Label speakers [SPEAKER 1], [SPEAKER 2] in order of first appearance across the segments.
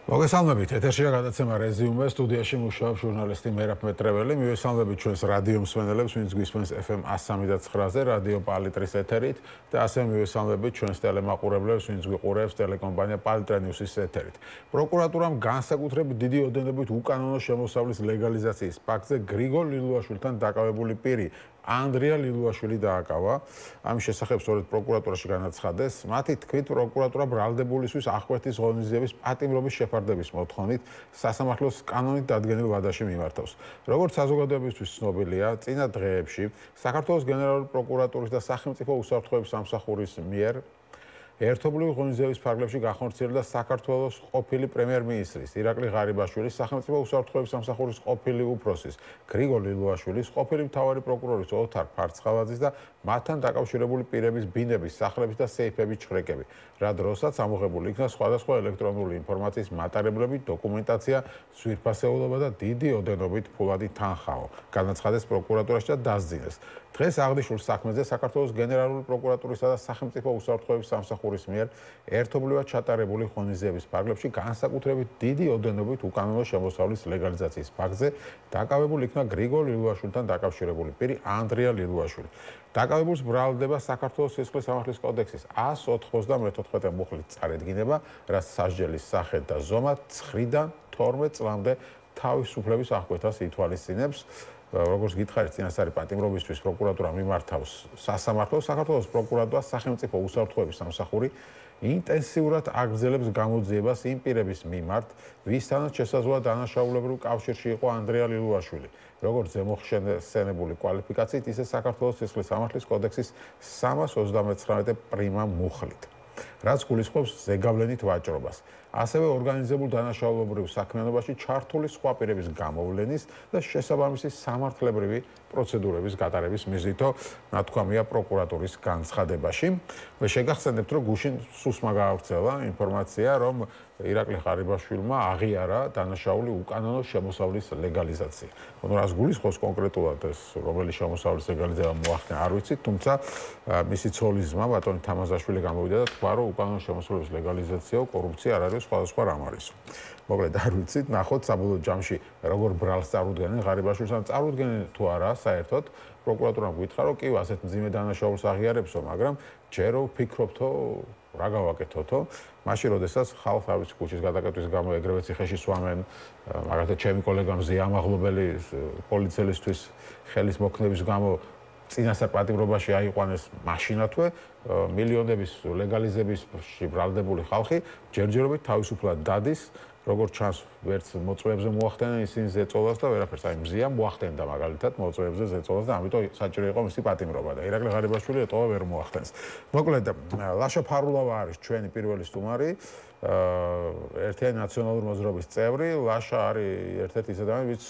[SPEAKER 1] მოგესალმებით, ეთერშია გადაცემა რეზიუმე, სტუდიაში მუშაობს ჟურნალისტი მერაბ მეტრეველი. მივესალმებით ჩვენს რადიო მსმენელებს, ვინც გვისმენს FM 103.9-ზე, რადიო პალიტრის ეთერით და ასევე მივესალმებით ჩვენს ტელემაყურებლებს, ვინც გვიყურებს ტელეკომპანია პალიტრა ნიუსის ეთერით. პროკურატურამ განსაკუთრებით დიდი ოდენობით უკანონო შემოსავლის ლეგალიზაციის ფაქტზე გრიგოლ ლილუაშვილთან დაკავებული პირი ანდრია ლილუაშვილი დააკავა. ამის შესახებ სწორედ პროკურატურაში განაცხადეს. მათი თქმით, პროკურატურა ბრალდებულისთვის აღკვეთის ღონისძიების პატიმრობის შეფარდების მოთხოვნით სასამართლოს კანონით დადგენილ ვადაში მიმართავს. როგორც საზოგადოებისთვის ცნობილია, წინა დღეებში საქართველოს გენერალური პროკურატურის და სახელმწიფო უსაფრთხოების სამსახურის მიერ ერთობლივი ღონისძიების ფარგლებში გახორციელდა საქართველოს ყოფილი პრემიერ-მინისტრის ირაკლი ღარიბაშვილის, სახელმწიფო უსაფრთხოების სამსახურის ყოფილი უფროსის გრიგოლ ლილუაშვილის, ყოფილი მთავარი პროკურორის ოთარ ფარცხალაძის და მათთან დაკავშირებული პირების ბინების, სახლების და სეიფების ჩხრეკები, რა დროსაც ამოღებული იქნა სხვადასხვა ელექტრონული ინფორმაციის მატარებლები, დოკუმენტაცია, ძვირფასეულობა და დიდი ოდენობით ფულადი თანხაო. განაცხადეს პროკურატურაში და დასძინეს. დღეს აღნიშნულ საქმეზე საქართველოს გენერალური პროკურატურისა და სახელმწიფო უსაფრთხოების სამსახურის მიერ ერთობლივად ჩატარებული ღონისძიების ფარგლებში განსაკუთრებით დიდი ოდენობით უკანონო შემოსავლის ლეგალიზაციის ფაქტზე დაკავებული იქნა გრიგოლ ლილუაშვილთან დაკავშირებული პირი ანდრია ლილუაშვილი. დაკავებულს ბრალდება საქართველოს სისხლის სამართლის კოდექსის 194 მუხლით წარედგინება, რაც სასჯელის სახე და ზომა 9-დან 12 წლამდე თავისუფლების აღკვეთას ითვალისწინებს. როგორც გითხარით, წინასწარი პატიმრობისთვის პროკურატურა მიმართავს სასამართლოს, საქართველოს პროკურატურა სახელმწიფო უსაფრთხოების სამსახური ინტენსიურად აგრძელებს გამოძიებას იმ პირების მიმართ, ვისთანაც შესაძლოა დანაშაულებრივ კავშირში იყო ანდრია ლილუაშვილი, როგორც ზემოხსენებული კვალიფიკაციით, ისე საქართველოს სისხლის სამართლის კოდექსის 329 პრიმა მუხლით, რაც გულისხმობს ზეგავლენით ვაჭრობას. ასევე ორგანიზებულ დანაშაულებრივ საქმიანობაში ჩართული სხვა პირების გამოვლენის და შესაბამისი სამართლებრივი პროცედურების გატარების მიზნითო ნათქვამია პროკურატურის განცხადებაში. შეგახსენებთ, რომ გუშინ სუსმა გაავრცელა ინფორმაცია, რომ ირაკლი ღარიბაშვილმა აღიარა დანაშაული უკანონო შემოსავლის ლეგალიზაცია. რას გულისხმობს კონკრეტულად ეს, რომელი შემოსავლის ლეგალიზება მოახდინა, არ ვიცით, თუმცა მისი ცოლის ძმა ბატონი თამაზაშვილი გამოვიდა და თქვა, რომ უკანონო შემოსავლის ლეგალიზაციაო კორუფცია არ არის სხვადასხვა რამ არის. მოკლედ არ ვიცით, ნახოთ საბოლოო ჯამში როგორ ბრალს წარუდგენენ ღარიბაშვილს, ან წარუდგენენ თუ არა საერთოდ. პროკურატურამ გითხრა, რომ კი ასეთ მძიმე დანაშაულს აღიარებსო, მაგრამ ჯერო ვფიქრობთო რა გავაკეთოთო, მაშინ როდესაც ხალხს არის კუჩის გადაკეტვის გამო ეგრევე ციხეში სვამენ, მაგალითად ჩემი კოლეგამ ზია ამაღლობელი პოლიციელისთვის ხელის მოქმედების გამო წინასწარ პატიმრობაში აიყვანეს მაშინათვე, მილიონების ლეგალიზებისში ბრალდებული ხალხი ჯერჯერობით თავისუფლად დადის, როგორც ჩანს, ვერც მოწვევებზე მოახდენენ ისინი ზეწოლას და ვერაფერს, აი მზია მოახდენდა მაგალითად მოწვევებზე ზეწოლას და ამიტომ საჭირო იყო მისი პატიმრობა და ირაკლი ღარიბაშვილი ეტყობა ვერ მოახდენს. მოკლედ, ლაშა ფარულავა არის ჩვენი პირველი სტუმარი, ერთიანი ნაციონალური მოძრაობის წევრი, ლაშა არის ერთ-ერთი ის ადამიანი, ვინც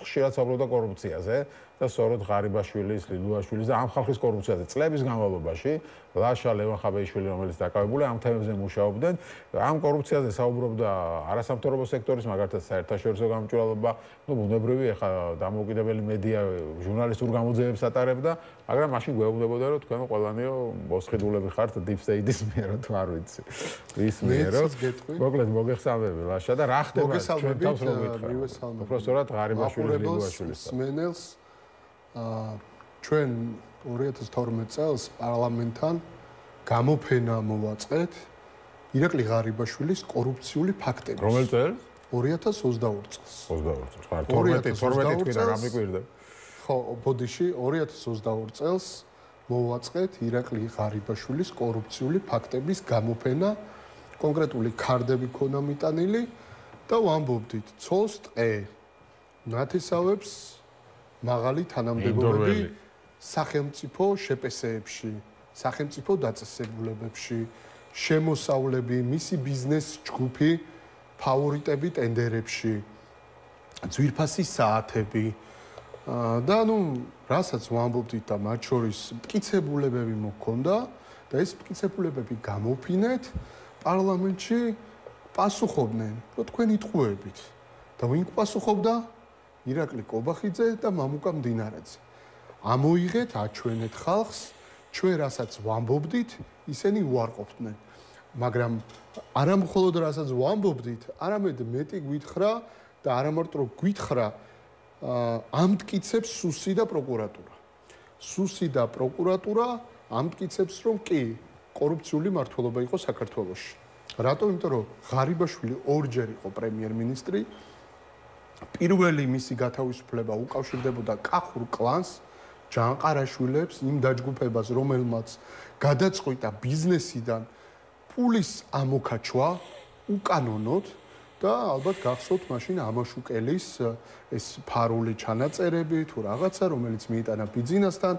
[SPEAKER 1] ხშირად საუბრობდა კორუფციაზე და სწორედ ღარიბაშვილის, ლილუაშვილის და ამ ხალხის კორუფციაზე წლების განმავლობაში ლაშა, ლევან ხაბეიშვილი, რომელიც დაკავებული ამ თემებზე მუშაობდნენ, ამ კორუფციაზე საუბრობდა არასამთავრობო სექტორის, მაგალითად საერთაშორისო გამჭვირვალობა, ბუნებრივი ეხა დამოუკიდებელი მედია ჟურნალისტურ გამოძიებებს ატარებდა, მაგრამ მაშინ გვეუბნებოდა, რომ თქვენ ყველანიო მოსყიდულები ხართ deep state-ის მიერო თუ არ ვიცი. ვის მიერო? მოკლედ მოგეხსენებები ლაშა და რა ხდება ჩვენ თავს რომ გითხრათ. უბრალოდ ღარიბაშვილის ლილუაშვილის
[SPEAKER 2] სმენელს ჩვენ 2012 წელს პარლამენტთან გამოფენა მოვაწყეთ ირაკლი ღარიბაშვილის კორუფციული ფაქტები.
[SPEAKER 1] რომელ წელს?
[SPEAKER 2] 2022 წელს.
[SPEAKER 1] 22 წელს. 12 თვიდან რა მიკვირდა?
[SPEAKER 2] ხო, ბოდიში 2022 წელს მოვაწყეთ ირაკლი ღარიბაშვილის კორუფციული ფაქტების გამოფენა, კონკრეტული ქარდები ქონა მიტანილი და ვამბობდით, ცოლს ტყე ნათესავებს მაღალი თანამდებობები სახელმწიფო შეპესეებში, სახელმწიფო დაწესებულებებში, შემოსავლები, მისი ბიზნეს ჯგუფი, ფავორიტები ტენდერებში, ძვირფასი საათები და რასაც ვამბობდით და მათ შორის მტკიცებულებები მოქონდა და ეს მტკიცებულებები გამოფინეთ პარლამენტში პასუხობდნენ, რომ თქვენ იტყუებით და ვინ პასუხობდა? ირაკლი კობახიძე და მამუკა მდინარაძე. ამოიღეთ, აჩვენეთ ხალხს, ჩვენ რასაც ვამბობდით, ისინი უარყოფდნენ. მაგრამ არა მხოლოდ რასაც ვამბობდით, არამედ მეტი გვითხრა და არა მარტო გვითხრა, ამტკიცებს სუსი და პროკურატურა. სუსი და პროკურატურა ამტკიცებს, რომ კი, კორუფციული მმართველობა იყო საქართველოში. რატომ? იმიტომ რომ ღარიბაშვილი ორჯერ იყო პრემიერ-მინისტრი. პირველი მისი გათავისუფლება უკავშირდებოდა კახურ კლანს, ჯანყარაშვილებს, იმ დაჯგუფებას, რომელმაც გადაწყვიტა ბიზნესიდან პულის ამოქაჩვა უკანონოდ და ალბათ გახსოვთ მაშინ ამაშუკელის ეს ფარული ჩანაწერები თუ რაღაცა, რომელიც მიიტანა ბიძინასთან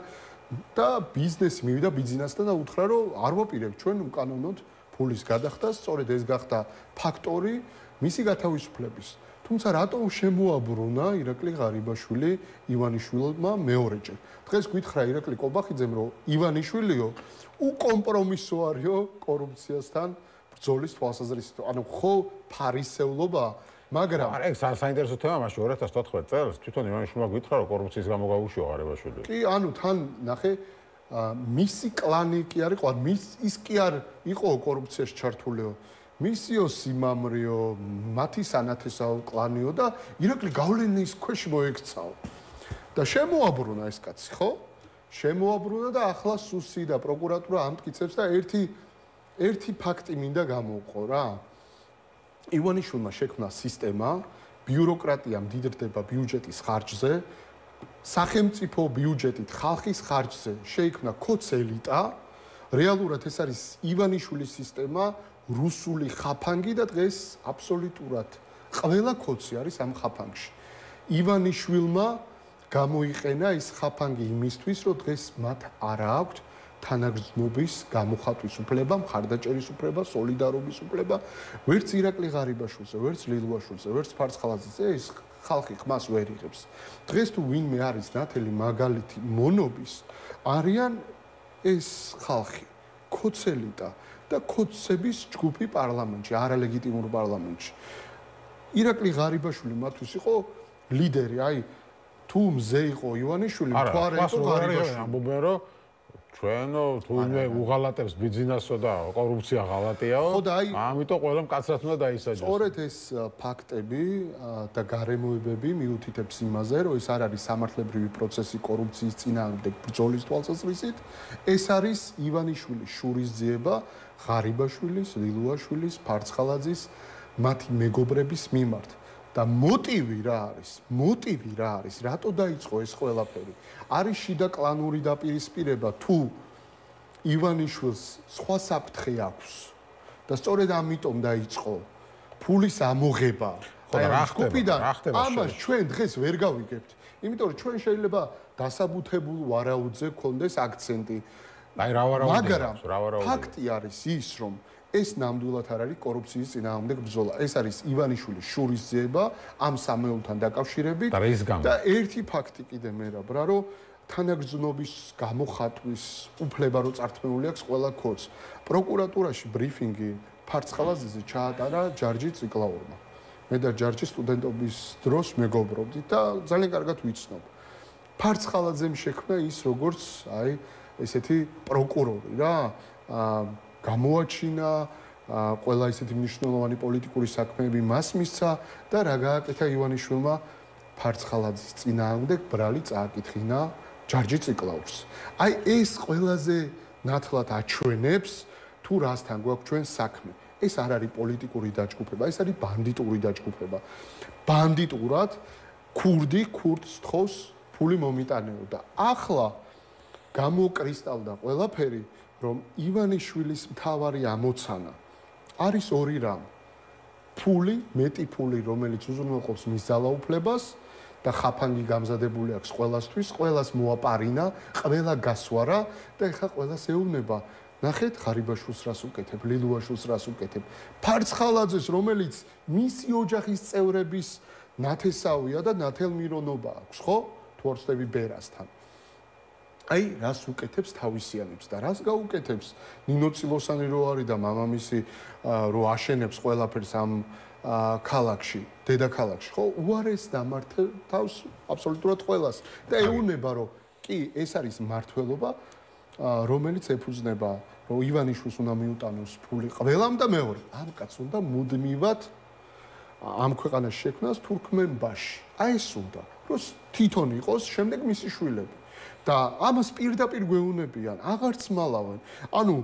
[SPEAKER 2] და ბიზნესი მივიდა ბიძინასთან და უთხრა, რომ არ ვაპირებ ჩვენ უკანონოდ ფულის გადახდას, სწორედ ეს გახდა ფაქტორი მისი გათავისუფლების. თუმცა რატომ შემოაბრუნა ირაკლი ღარიბაშვილი ივანიშვილმა მეორეჯერ? დღეს გითხრა ირაკლი კობახიძემ, რომ ივანიშვილიო უკომპრომისო არისო კორუფციასთან ბრძოლის თვალსაზრისით. ანუ ხო ფარისევლობა, მაგრამ
[SPEAKER 1] არა, ეს საინტერესო თემა მაშინ 2014 წელს თვითონ ივანიშვილმა გითხრა, რომ კორუფციის გამო გაუშიო ღარიბაშვილი.
[SPEAKER 2] კი, ანუ თან ნახე მისი კლანი კი არ იყო, ის კი არ იყო კორუფციაში ჩართულიო. მისიო სიმამრიო, მათი სანათესაო კლანიო და ირაკლი გავლენის ქვეშ მოექცაო. და შემოაბრუნა ეს კაცი, ხო? შემოაბრუნა და ახლა სუსი და პროკურატურა ამტკიცებს და ერთი ფაქტი მინდა გამოვყო რა. ივანიშვილმა შექმნა სისტემა, ბიუროკრატია მდიდრდება ბიუჯეტის ხარჯზე, სახელმწიფო ბიუჯეტით ხალხის ხარჯზე შეიქმნა ქოც ელიტა. რეალურად ეს არის ივანიშვილის სისტემა, რუსული ხაფანგი და დღეს აბსოლუტურად ყველა ქოცი არის ამ ხაფანგში. ივანიშვილმა გამოიყენა ეს ხაფანგი იმისთვის, რომ დღეს მათ არ აქვთ თანაგრძნობის გამოხატვის უფლება, მხარდაჭერის უფლება, სოლიდარობის უფლება, ვერც ირაკლი ღარიბაშვილზე, ვერც ლილუაშვილზე, ვერც ფარცხალაძეზე ეს ხალხი ხმას ვერ იღებს. დღეს თუ ვინმე არის ნათელი მაგალითი მონობის, არიან ეს ხალხი, ქოცელიტა და ქოცების ჯგუფი პარლამენტში, არალეგიტიმურ პარლამენტში. ირაკლი ღარიბაშვილი მათთვის იყო ლიდერი, აი თუ მზე იყო ივანიშვილი, თუ არა იყო ღარიბაშვილი.
[SPEAKER 1] ამბობენ რომ ჩვენო თუნდაც უღალატებს ბიზნესო და კორუფცია ღალატიაო. ამიტომ ყველა მკაცრად უნდა დაისაჯოს.
[SPEAKER 2] სწორედ ეს ფაქტები და გარემოებები მიუთითებს იმაზე, რომ ეს არ არის სამართლებრივი პროცესი კორუფციის წინააღმდეგ ბრძოლის თვალსაზრისით, ეს არის ივანიშვილის შურისძიება ღარიბაშვილის, ლილუაშვილის, ფარცხალაძის, მათი მეგობრების მიმართ. და მოტივი რა არის? მოტივი რა არის? რატო დაიწყო ეს ყველაფერი? არის შიდა კლანური დაპირისპირება თუ ივანიშვილს სხვა საფრთხე აქვს? და სწორედ ამიტომ დაიწყო ფულის ამოღება.
[SPEAKER 1] აი რა ხდება?
[SPEAKER 2] ამას ჩვენ დღეს ვერ გავიგებთ. იმიტომ რომ ჩვენ შეიძლება დასაბუთებულ ვარაუდზე გქონდეს აქცენტი.
[SPEAKER 1] აი რა ვარაუდი?
[SPEAKER 2] მაგრამ ფაქტი არის ის, რომ ეს ნამდვილად არ არის კორუფციის წინააღმდეგ ბრძოლა. ეს არის ივანიშვილის შურისძიება ამ სამეულთან დაკავშირებით და ერთი ფაქტი კიდე მე რა ბრა, რომ თანაგრძნობის გამოხატვის უფლება რო წართმეული აქვს ყველა ქოც. პროკურატურაში ბრიფინგი ფარცხალაძეზე ჩაატარა ჯარჯი ციკლაურმა. მე და ჯარჯი სტუდენტობის დროს მეგობრობდით და ძალიან კარგად ვიცნობ. ფარცხალაძემ შექმნა ის როგორც აი ესეთი პროკურორი რა, გამოაჩინა ყველა ისეთი მნიშვნელოვანი პოლიტიკური საქმეები მას მისცა და რა გააკეთა ივანიშვილმა ფარცხალაძის წინააღმდეგ ბრალი წააკითხინა ჯარჯი ციკლაურს. აი ეს ყველაზე ნათლად აჩვენებს თუ რასთან გვაქვს ჩვენ საქმე. ეს არ არის პოლიტიკური დაჯგუფება, ეს არის ბანდიტური დაჯგუფება. ბანდიტურად ქურდი ქურდს თხოვს ფული მომიტანეო და ახლა გამოკრისტალდა ყველაფერი, რომ ივანიშვილის მთავარი ამოცანა არის ორი რამ. ფული, მეტი ფული, რომელიც უზრუნველყოფს მის ძალაუფლებას და ხაფანგი გამზადებული აქვს ყველასთვის, ყველას მოაპარინა, ყველა გასვარა და ეხა ყველას ეუბნება. ნახეთ, ღარიბაშვილს რას უკეთებ, ლილუაშვილს რას უკეთებ. ფარცხალაძეს, რომელიც მისი ოჯახის წევრების ნათესავია და ნათელმირონობა აქვს, ხო? თუ არ ვწდები ბერასთან. აი, რას უკეთებს თავისიანებს და რას გაუკეთებს ნინო წილოსანი რო არის და მამამისი რო აშენებს ყველაფერს ამ ქალაქში, დედაქალაქში, ხო? უარეს დამართავს აბსოლუტურად ყველას და ეუბნება, რომ კი, ეს არის მმართველობა, რომელიც ეფუძნება რომ ივანიშვილს უნდა მიუტანოს ფული ყველამ და მეორე, ამ კაცს უნდა მუდმივად ამ ქვეყანას შექმნას თურქმენბაში. აი ეს უნდა, რომ თვითონ იყოს შემდეგ მისი შვილები. და ამას პირდაპირ გვეუბნებიან, აღარც მალავენ. ანუ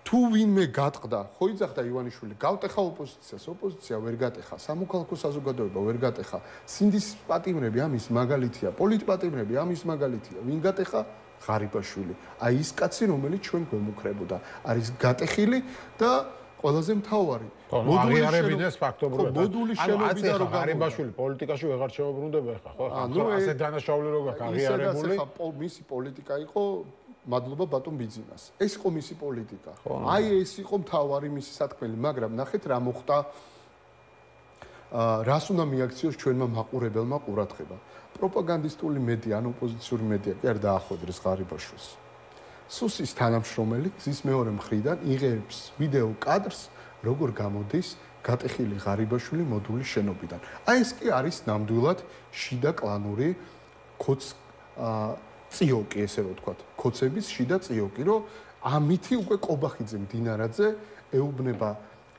[SPEAKER 2] თუ ვინმე გატყდა, ხო იძახდა ივანიშვილი, გავტეხა ოპოზიციას, ოპოზიცია ვერ გატეხა, სამოქალაქო საზოგადოება ვერ გატეხა, სინდის პატიმრები ამის მაგალითია, პოლიტპატიმრები ამის მაგალითია. ვინ გატეხა? ღარიბაშვილი. აი ის კაცი, რომელიც ჩვენ გვემუქრებოდა, არის გატეხილი და ყველაზე მთავარი.
[SPEAKER 1] აღიარებიდეს ფაქტობრივად.
[SPEAKER 2] მოდული შენობიდან რომ
[SPEAKER 1] ღარიბაშვილი პოლიტიკაში ვეღარ შეუბრუნდება ხა, ხო? ასე დანაშაული რო გაქვს აღიარებული.
[SPEAKER 2] მისი პოლიტიკა იყო მადლობა ბატონ ბიძინას. ეს იყო მისი პოლიტიკა. აი ეს იყო მთავარი მისი სათქმელი, მაგრამ ნახეთ რა მოხდა. რას უნდა მიაქციოს ჩვენმა მაყურებელმა ყურადღება. პროპაგანდისტული მედია, ან ოპოზიციური მედია კი არ დაახვედრეს ღარიბაშვილს. სუსის თანამშრომელი გზის მეორე მხრიდან იღებს ვიდეო კადრს, როგორ გამოდის გატეხილი ღარიბაშვილი მოდულის შენობიდან. აი ეს კი არის ნამდვილად შიდა კლანური წიოკი, ესე რომ ვთქვათ, ქოცების შიდა წიოკი, რომ ამითი უკვე კობახიძე მდინარაძე ეუბნება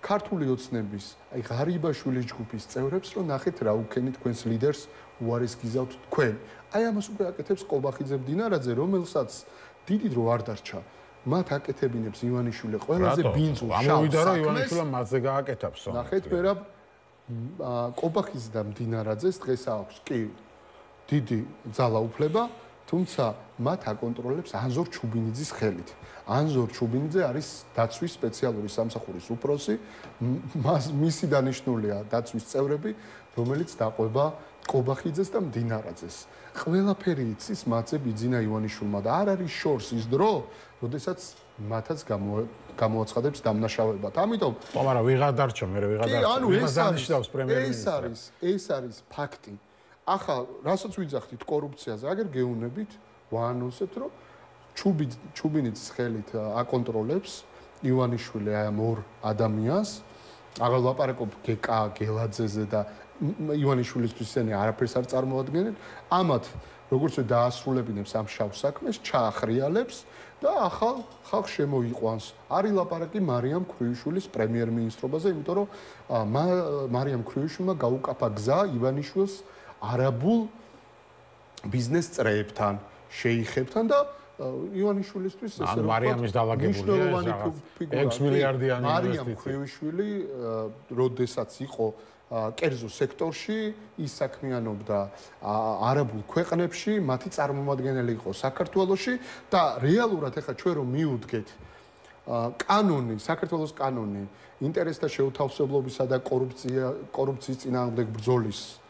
[SPEAKER 2] ქართული ოცნების, აი ღარიბაშვილის ჯგუფის წევრებს, რომ ნახეთ რა უქენით თქვენს ლიდერს უარეს გიზავთ თქვენ. აი ამას უკვე აკეთებს კობახიძე მდინარაძე, რომელსაც დიდი დრო არ დარჩა. მათ აკეთებინებს ივანიშვილი ყველაზე ბინძურ შავს.
[SPEAKER 1] ამოვიდა რომ ივანიშვილმა მათზე გააკეთებს.
[SPEAKER 2] ნახეთ ვერა კობახიძე და მდინარაძეს დღეს აქვს კი დიდი ძალაუფლება, თუმცა მათ აკონტროლებს ანზორ ჩუბინიძის ხელით. ანზორ ჩუბინიძე არის დაცვის სპეციალური სამსახურის უფროსი, მისი დანიშნულია დაცვის წევრები, რომელიც დაყვება კობახიძეს და მდინარაძეს. ყველაფერი იცის მათზე ბიძინა ივანიშვილმა და არ არის შორს ის დრო, როდესაც მათაც გამოაცხადებს დამნაშავებად. ამიტომ
[SPEAKER 1] მაგრამ ვიღარ დარჩა, მე ვიღარ დარჩა. ვიღარ დანიშნავს პრემიერ-მინისტრს.
[SPEAKER 2] ეს არის ფაქტი. ახლა რასაც ვიძახდით კორუფციაზე, აგერ გეუნებით, ვაანონსებთ, რომ ჩუბინიძის ხელით აკონტროლებს ივანიშვილი აი ამ ორ ადამიანს. აღარ ლაპარაკობ გეკა გელაძეზე და ივანიშვილისთვის ისინი არაფერს არ წარმოადგენენ. ამათ როგორც დაასრულებინებს ამ შავ საქმეს, ჩაახრიალებს და ახალ ხალხს შემოიყვანს. არის ლაპარაკი მარიამ ქრუიშვილის პრემიერ-მინისტრობაზე, იმიტომ რომ მარიამ ქრუიშვილმა გაუკაფა გზა ივანიშვილს არაბულ ბიზნეს წრეებთან, შეიხებთან და ივანიშვილისთვის
[SPEAKER 1] ესე რომ მარიამის დაალაგებულია 6 მილიარდიანი ინვესტიცია.
[SPEAKER 2] მარიამ ქრუიშვილი როდესაც იყო კერძო სექტორში, ის საქმიანობდა არაბულ ქვეყნებში, მათი წარმომადგენელი იყო საქართველოში და რეალურად ახლა ჩვენ რომ მიუდგეთ კანონი, საქართველოს კანონი ინტერესთა შეუთავსებლობისა და კორუფციის წინააღმდეგ ბრძოლის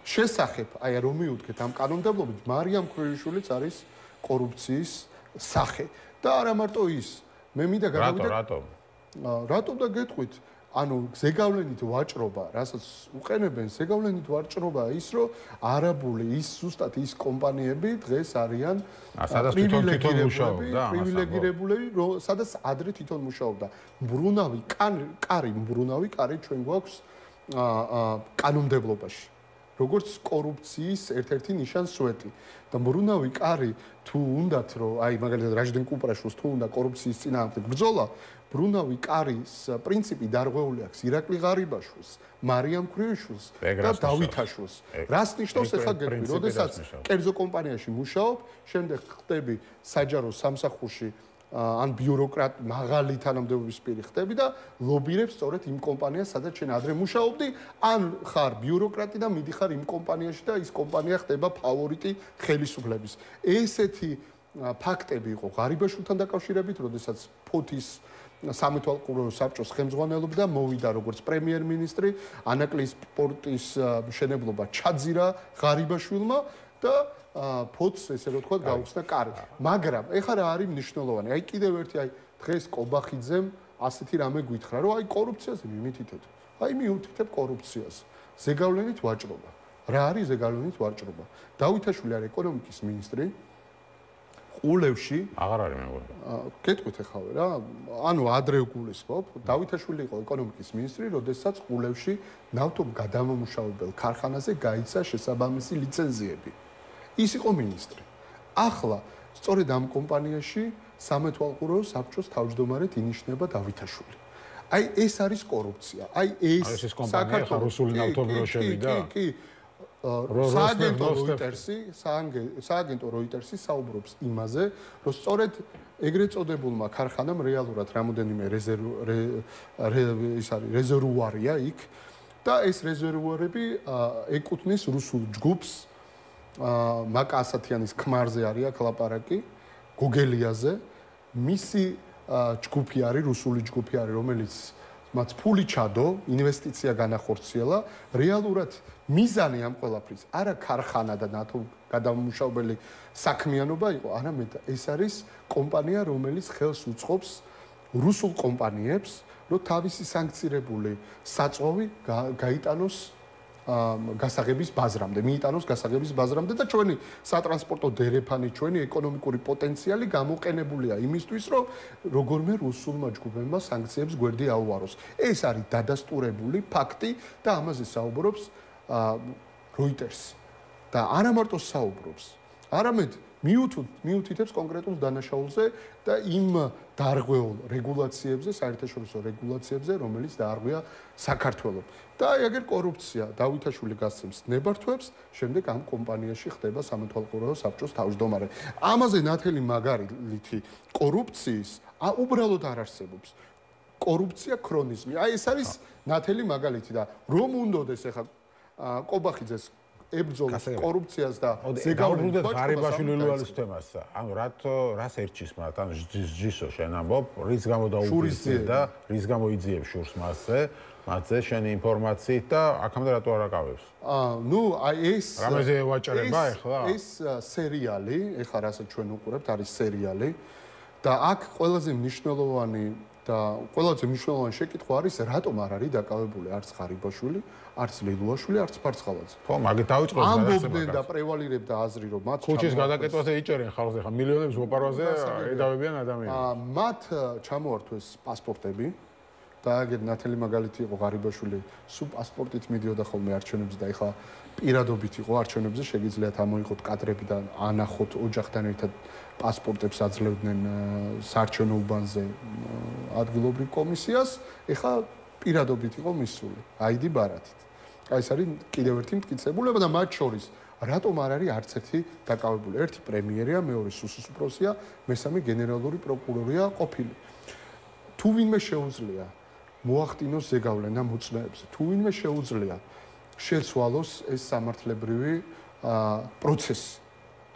[SPEAKER 2] შესახებ, აი რომ მიუდგეთ ამ კანონმდებლობით, მარიამ ქრუიშვილიც არის კორუფციის სახე და არა მარტო ის. მე მინდა
[SPEAKER 1] გავიგე
[SPEAKER 2] რატომ და გეტყვით, ანუ ზეგავლენით ვაჭრობა, რასაც უყენებენ ზეგავლენით ვაჭრობა ის, რომ არაბული ის ზუსტად ის კომპანიები დღეს არიან პრივილეგირებული, სადაც ადრე თვითონ მუშაობდა. მბრუნავი კარი ჩვენ გვაქვს კანონმდებლობაში. როგორც კორუფციის ერთ-ერთი ნიშან-სვეტი და მბრუნავი კარი თუ უნდათ რომ აი მაგალითად რაჟდენ კუპრაშვილს თუ უნდა კორუფციის წინააღმდეგ ბრძოლა, მბრუნავი კარის პრინციპი დარღვეული აქვს ირაკლი ღარიბაშვილს, მარიამ ქრუიშვილს და დავითაშვილს. რას ნიშნავს ახლა გეტყვი, როდესაც კერძო კომპანიაში მუშაობ, შემდეგ ხდები საჯარო სამსახურში ან ბიუროკრატ მაღალი თანამდებობის პირი ხდები და ლობირებს სწორედ იმ კომპანიას, სადაც შენ ადრე მუშაობდი, ან ხარ ბიუროკრატი და მიდიხარ იმ კომპანიაში და ის კომპანია ხდება ფავორიტი ხელისუფლების. ესეთი ფაქტები იყო ღარიბაშვილთან დაკავშირებით, როდესაც ფოთის სამეთვალყურო საბჭოს ხელმძღვანელობდა, მოვიდა როგორც პრემიერ-მინისტრი, ანაკლიის პორტის მშენებლობა ჩაძირა ღარიბაშვილმა და ფოთს ესე რომ ვთქვათ გაუხსნა კარი. მაგრამ ეხლა რა არის მნიშვნელოვანი? აი კიდევ ერთი აი დღეს კობახიძემ ასეთი რამე გითხრა, რომ აი კორუფციაზე მიმითითეთ. აი მიუთითებ კორუფციას. ზეგავლენით ვაჭრობა. რა არის ზეგავლენით ვაჭრობა? დავითაშვილი არის ეკონომიკის მინისტრი. ყულევში
[SPEAKER 1] აღარ არის მეგობრებო.
[SPEAKER 2] გეტყვით ახლა რა, ანუ ადრე გულისხმობ, დავითაშვილი იყო ეკონომიკის მინისტრი, როდესაც ყულევში ნავთობ გადამამუშავებელ ქარხანაზე გაიცა შესაბამისი ლიცენზიები. ის იყო მინისტრი. ახლა სწორედ ამ კომპანიაში სამეთვალყურეო საბჭოს თავმჯდომარედ ინიშნება დავითაშვილი. აი ეს არის კორუფცია. აი ეს
[SPEAKER 1] კომპანია ხა რუსული ნავთობი შევიდა.
[SPEAKER 2] კი. სააგენტო როიტერსი საუბრობს იმაზე, რომ სწორედ ეგრეთ წოდებულმა ქარხანამ რეალურად რამოდენიმე რეზერვუარია იქ და ეს რეზერვუარები ეკუთვნის რუსულ ჯგუფს მაკა ასათიანის ქმარზე არის აქ ლაპარაკი გოგელიაზე მისი ჯგუფი არის რუსული ჯგუფი არის რომელიც მათ ფული ჩადო ინვესტიცია განახორციელა რეალურად მიზანი ამ ყველაფრის არა ქარხანა და ნათო გადამამუშავებელი საქმიანობა იყო არამედ ეს არის კომპანია რომელიც ხელს უწყობს რუსულ კომპანიებს რომ თავისი სანქცირებული საწვავი გაიტანოს გასაღების ბაზრამდე, მიიტანოს გასაღების ბაზრამდე და ჩვენი სატრანსპორტო დერეფანი, ჩვენი ეკონომიკური პოტენციალი გამოყენებულია იმისთვის, რომ როგორმე რუსულმა ჯგუფებმა სანქციებს გვერდი აუაროს. ეს არის დადასტურებული ფაქტი და ამაზე საუბრობს როიტერსი. და არა მარტო საუბრობს, არამედ მიუთითებს კონკრეტულ დანაშაულზე და იმ დარღვეულ რეგულაციებზე, საერთაშორისო რეგულაციებზე, რომელიც დაარღვია საქართველოს. და აი აგერ კორუფცია, დავითაშვილი გასცემს ნებართვებს, შემდეგ ამ კომპანიაში ხდება სამეთვალყურეო საბჭოს თავმჯდომარე. ამაზე ნათელი მაგალითი კორუფციის უბრალოდ არ არსებობს. კორუფცია ქრონიზმი. აი ეს არის ნათელი მაგალითი და რომ უნდოდეს ახლა კობახიძეს ებრძოლოს კორუფციას და
[SPEAKER 1] ზეგავლენით ღარიბაშვილის თემას. ანუ რას ერჩის მათ? ანუ ჯისო შენ ამბობ, რის გამო დაუბრუნდი და რის გამო იძიებს შურს მასზე შენი ინფორმაციით და აქამდე რატო არ აკავებს?
[SPEAKER 2] ნუ აი ეს
[SPEAKER 1] რამეზე ვაჭრება ახლა?
[SPEAKER 2] ეს სერიალი, ეხლა რასაც ჩვენ უყურებთ, არის სერიალი და აქ ყველაზე მნიშვნელოვანი და ყველაზე მნიშვნელოვანი შეკითხვა არის რატომ არ არის დაკავებული არც ღარიბაშვილი, არც ლილუაშვილი, არც ფარცხალაძე.
[SPEAKER 1] ხო, მაგით დაიწყოს გადაცემა.
[SPEAKER 2] ამბობდნენ და პრევალირებდა აზრი, რომ მათ
[SPEAKER 1] ქუჩის გადაკეთვაზე იჭერენ ხალხს, ახლა მილიონებს მოპარვაზე ედავებიან ადამიანებს.
[SPEAKER 2] მათ ჩამოართვეს პასპორტები და აგერ ნათელი მაგალითი იყო ღარიბაშვილი, სულ პასპორტით მიდიოდა ხოლმე არჩევნებზე და ეხლა პირადობით იყო არჩევნებზე, შეგიძლიათ ამოიღოთ კადრები და ანახოთ ოჯახთან ერთად პასპორტებს აძლევდნენ საარჩევნო უბანზე ადგილობრივ კომისიას, ეხლა პირადობით იყო მისული, აიდი ბარათით. აი ეს არის კიდევ ერთი მტკიცებულება და მათ შორის რატომ არ არის არც ერთი დაკავებული? ერთი პრემიერია, მეორე სუსის უფროსია, მესამე გენერალური პროკურორია ყოფილი. თუ ვინმე შეუძლია მოახდინოს ზეგავლენა მოწმეებზე, თუ ვინმე შეუძლია შეცვალოს ეს სამართლებრივი პროცესი.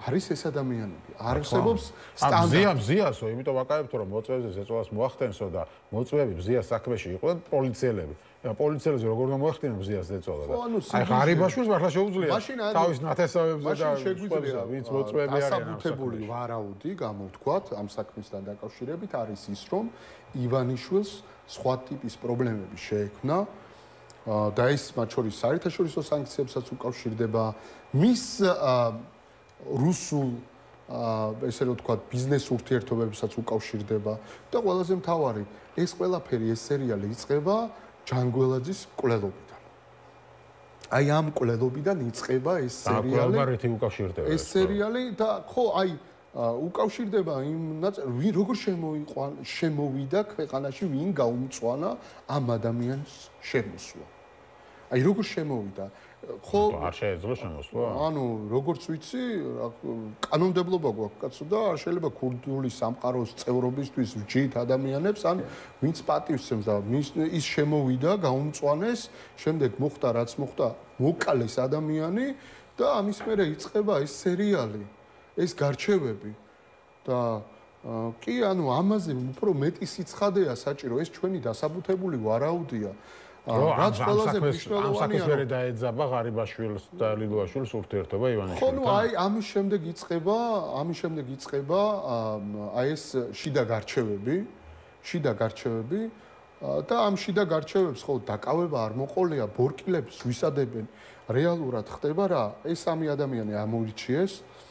[SPEAKER 2] არის ეს ადამიანები. არსებობს
[SPEAKER 1] სტანდარტი. მზიასო, იმიტომ ვაკავებთ რომ მოწმეებზე ზეწოლას მოახდენსო და მოწმეები მზიას საქმეში იყვნენ პოლიციელები. პოლიციელებზე როგორ უნდა მოახდინონ მზიას ზეწოლა და აი ღარიბაშვილს მართლა შეუძლია თავის ნათესავებზე და ვინც მოწმეები არიან
[SPEAKER 2] დასაბუთებული ვარაუდი გამოვთქვათ ამ საქმისთან დაკავშირებით არის ის რომ ივანიშვილს სხვა ტიპის პრობლემები შეექმნა და ეს მათ შორის საერთაშორისო სანქციებსაც უკავშირდება მის რუსულ ესე რომ ვთქვათ ბიზნეს ურთიერთობებსაც უკავშირდება და ყველაზე მთავარი ეს ყველაფერი ეს სერიალი იწყება ჯანგველაძის მკვლელობიდან. აი ამ მკვლელობიდან იწყება ეს სერიალი. ეს სერიალი და ხო აი უკავშირდება იმ როგორ შემოვიდა ქვეყანაში ვინ გაუმწვანა ამ ადამიანის შემოსვლა. აი როგორ შემოვიდა ხო
[SPEAKER 1] არ შეეძლო შემოსვლა?
[SPEAKER 2] ანუ როგორც ვიცი, კანონმდებლობა გვაქვს კაცო და არ შეიძლება ქურდული სამყაროს წევრობისთვის ვჯით ადამიანებს ან ვინც პატივსცემს და ის შემოვიდა, გაუმწვანეს, შემდეგ მოხდა რაც მოხდა, მოკალეს ადამიანი და ამის მერე იწყება ეს სერიალი, ეს გარჩევები და კი ანუ ამაზე უფრო მეტი სიცხადეა საჭირო, ეს ჩვენი დასაბუთებული ვარაუდია. რაც ყველაზე მნიშვნელოვანია
[SPEAKER 1] ამ საქმეს დაეძაბა ღარიბაშვილს და ლილუაშვილს ურთიერთობა ივანიშვილთან.
[SPEAKER 2] ხო, ნუ აი ამის შემდეგ იწყება აი ეს შიდა გარჩევები და ამ შიდა გარჩევებს ხო დაკავება არ მოყოლია ბორკილებს ვისადებენ რეალურად ხდება რა ეს სამი ადამიანი ამოირჩიეს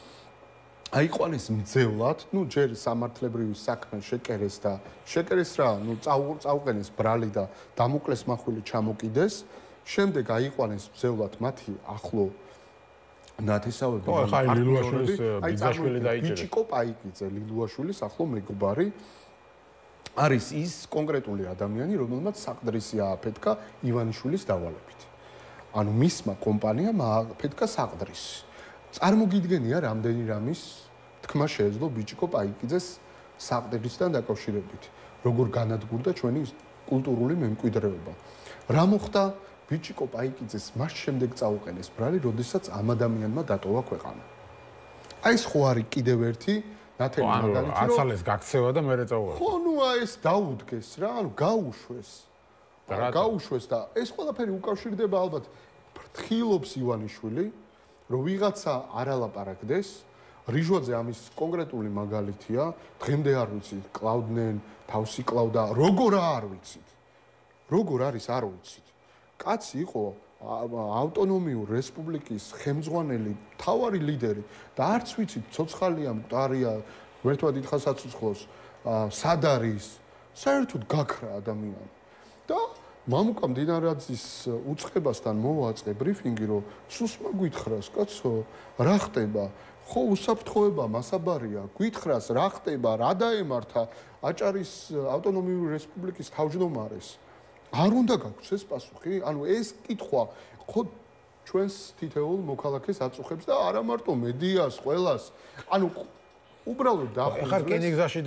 [SPEAKER 2] აიყვანეს მძევლად, ნუ ჯერ სამართლებრივი საქმე შეკერეს რა, ნუ წაუყენეს ბრალი და დამოკლეს მახვილი ჩამოკიდეს, შემდეგ აიყვანეს მძევლად მათი ახლო ნათესავები
[SPEAKER 1] ხო, ხა ლილუაშვილის ბიძაშვილი დაიჭერეს.
[SPEAKER 2] ბიჭიკო პაიკიძე, ლილუაშვილის ახლო მეგობარი არის ის კონკრეტული ადამიანი, რომელმაც საყდრისი ააფეთქა ივანიშვილის დავალებით. ანუ მისმა კომპანიამ ააფეთქა საყდრისი. წარმოგიდგენია რამდენი რამის თქმა შეეძლო ბიჭიკო პაიკიძეს საყდრისთან დაკავშირებით. როგორ განადგურდა ჩვენი კულტურული მემკვიდრეობა. რა მოხდა ბიჭიკო პაიკიძეს მას შემდეგ წაუყენეს ბრალი, როდესაც ამ ადამიანმა დატოვა ქვეყანა. აი ეს ხო არის კიდევ ერთი ნათელი მაგალითი, რომ
[SPEAKER 1] აცალეს გაქცევა და მერე წაუღეს.
[SPEAKER 2] ხო, ნუ აი ეს დაუდგეს რა, ანუ გაუშვეს. გაუშვეს და ეს ყველაფერი უკავშირდება ალბათ ფრთხილობს ივანიშვილი, რომ ვიღაცა არ ალაპარაკდეს. რიჟვაძე ამის კონკრეტული მაგალითია, დღემდე არ ვიცით, კლავდნენ, თავსი კლავდა, როგორ არ ვიცით. როგორ არის არ ვიცით. კაცი იყო ავტონომიურ რესპუბლიკის ხელმძღვანელი, მთავარი ლიდერი და არც ვიცით, ცოცხალია, მკვდარია, ერთმა დიდხანს აცოცხლოს, სად არის, საერთოდ გაქრა ადამიანი. და მამუკა მდინარაძის უწყებასთან მოვაწყე ბრიფინგი, რომ სუსმა გვითხრას, კაცო, რა ხდება? ხო, უსაფრთხოება მასაბარია, გვითხრას, რა ხდება, რა დაემართა აჭარის ავტონომიური რესპუბლიკის თავმჯდომარეს. არ უნდა გაგვცეს ეს პასუხი? ანუ ეს კითხვა ხო ჩვენს თითოეულ მოქალაქეს აწუხებს და არა მარტო მედიას, ყველას. ანუ უბრალოდ
[SPEAKER 1] ახლა რკინიგზაში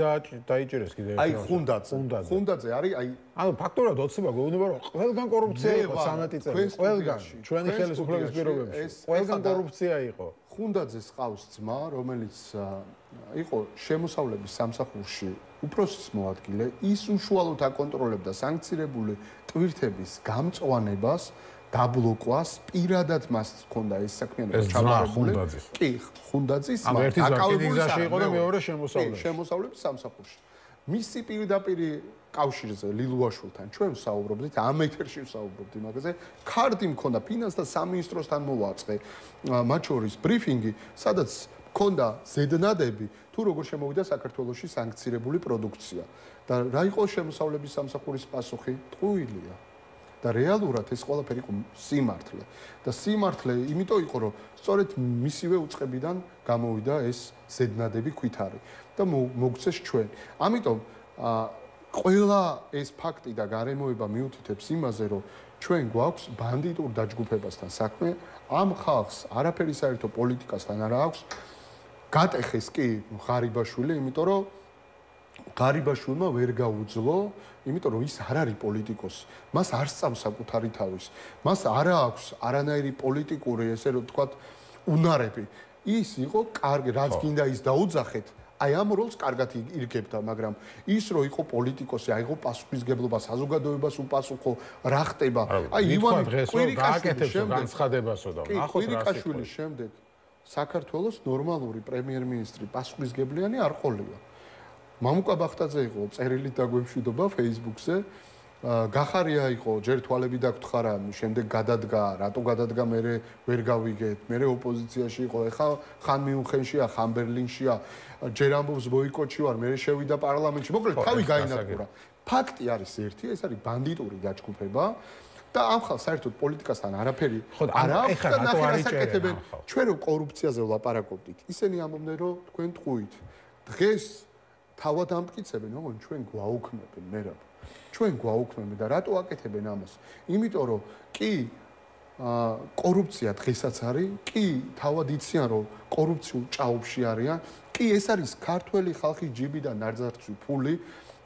[SPEAKER 1] დაიჭერეს კიდე
[SPEAKER 2] აი ხუნდაძე არის აი
[SPEAKER 1] ანუ ფაქტურად ოცნება გვეუბნება რომ ყველგან კორუფცია იყო 13 წელი ყველგან ჩვენი ხელისუფლების პირობებში ყველგან კორუფცია იყო
[SPEAKER 2] ხუნდაძეს ყავს ძმა რომელიც იყო შემოსავლების სამსახურში უფროსის მოადგილე ის უშუალოდ აკონტროლებდა სანქცირებული ტვირთების გამწვანებას დაბლოკვას პირადად მას ჰქონდა ეს საქმიანობა ჩამოყალიბებული კი ხუნდაძის
[SPEAKER 1] აკავებულიზაში იყო და მეორე
[SPEAKER 2] შემოსავლების სამსახურში მისი პირდაპირ კავშირზე ლილუაშვილთან ჩვენ ვსაუბრობდით ამ ეთერში ვსაუბრობთ იმაზე ქარდი მქონდა ფინანსთა სამინისტროსთან მოვაწყე მათ შორის ბრიფინგი სადაც მქონდა ზედნადები თუ როგორ შემოვიდა საქართველოში სანქცირებული პროდუქცია და რა იყო შემოსავლების სამსახურის პასუხი ტყუილია და რეალურად ეს ყველაფერი იყო სიმართლე და სიმართლე იმიტომ იყო რომ სწორედ მისივე უწყებიდან გამოვიდა ეს ზედნადები ქვითარი და მოგცეს ჩვენ ამიტომ ყველა ეს ფაქტი და გარემოება მიუთითებს იმაზე რომ ჩვენ გვაქვს ბანდიტურ დაჯგუფებასთან საქმე ამ ხალხს არაფერი საერთო პოლიტიკასთან არ აქვს გატეხეს კი ღარიბაშვილი იმიტომ რომ ღარიბაშვილმა ვერ გაუძლო იმიტომ რომ ის არ არის პოლიტიკოსი მას არ სწავს საკუთარი თავის მას არ აქვს არანაირი პოლიტიკური ესე რომ თქვა უნარები ის იყო კარგი რაც გინდა ის დაუძახეთ აი ამ როლს კარგად ირგებდა მაგრამ ის რომ იყო პოლიტიკოსი აი იყო პასუხისგებლობა საზოგადოებას უპასუხო რა ხდება
[SPEAKER 1] აი ივან კვირიკაშვილის განცხადებასო და ნახოთ რა
[SPEAKER 2] კვირიკაშვილის შემდეგ საქართველოს ნორმალური პრემიერ-მინისტრი პასუხისგებლიანი არ ყოლია მამუკა ბახტაძე იყო წერილით დაგვემშვიდობა Facebook-ზე გახარია იყო ჯერ თვალები დაგთხარა შემდეგ გადადგა რატო გადადგა მე ვერ გავიგეთ მე ოპოზიციაში იყო ეხა ხან მიუნხენშია ხან ბერლინშია ჯერ ამბობს ბოიკოტში ვარ მე შევიდა პარლამენტში მოკლედ თავი გაინადგურა ფაქტი არის ერთი ეს არის ბანდიტური დაჯგუფება და ამ ხალხს საერთოდ პოლიტიკასთან არაფერი არ აქვს და ნახე რა საკეთებენ ჩვენ რო კორუფციაზე ვლაპარაკობდით ისინი ამბობდნენ რომ თქვენ ტყუით დღეს თავად ამტკიცებენ რომ ჩვენ გვაუქმებენ მერაბ ჩვენ გვაუქმებენ და რატო აკეთებენ ამას იმიტომ რომ კი კორუფცია დღესაც არის კი თავად იციან რომ კორუფციულ ჭაობში არიან კი ეს არის ქართველი ხალხის ჯიბიდან ნარძარცვი ფული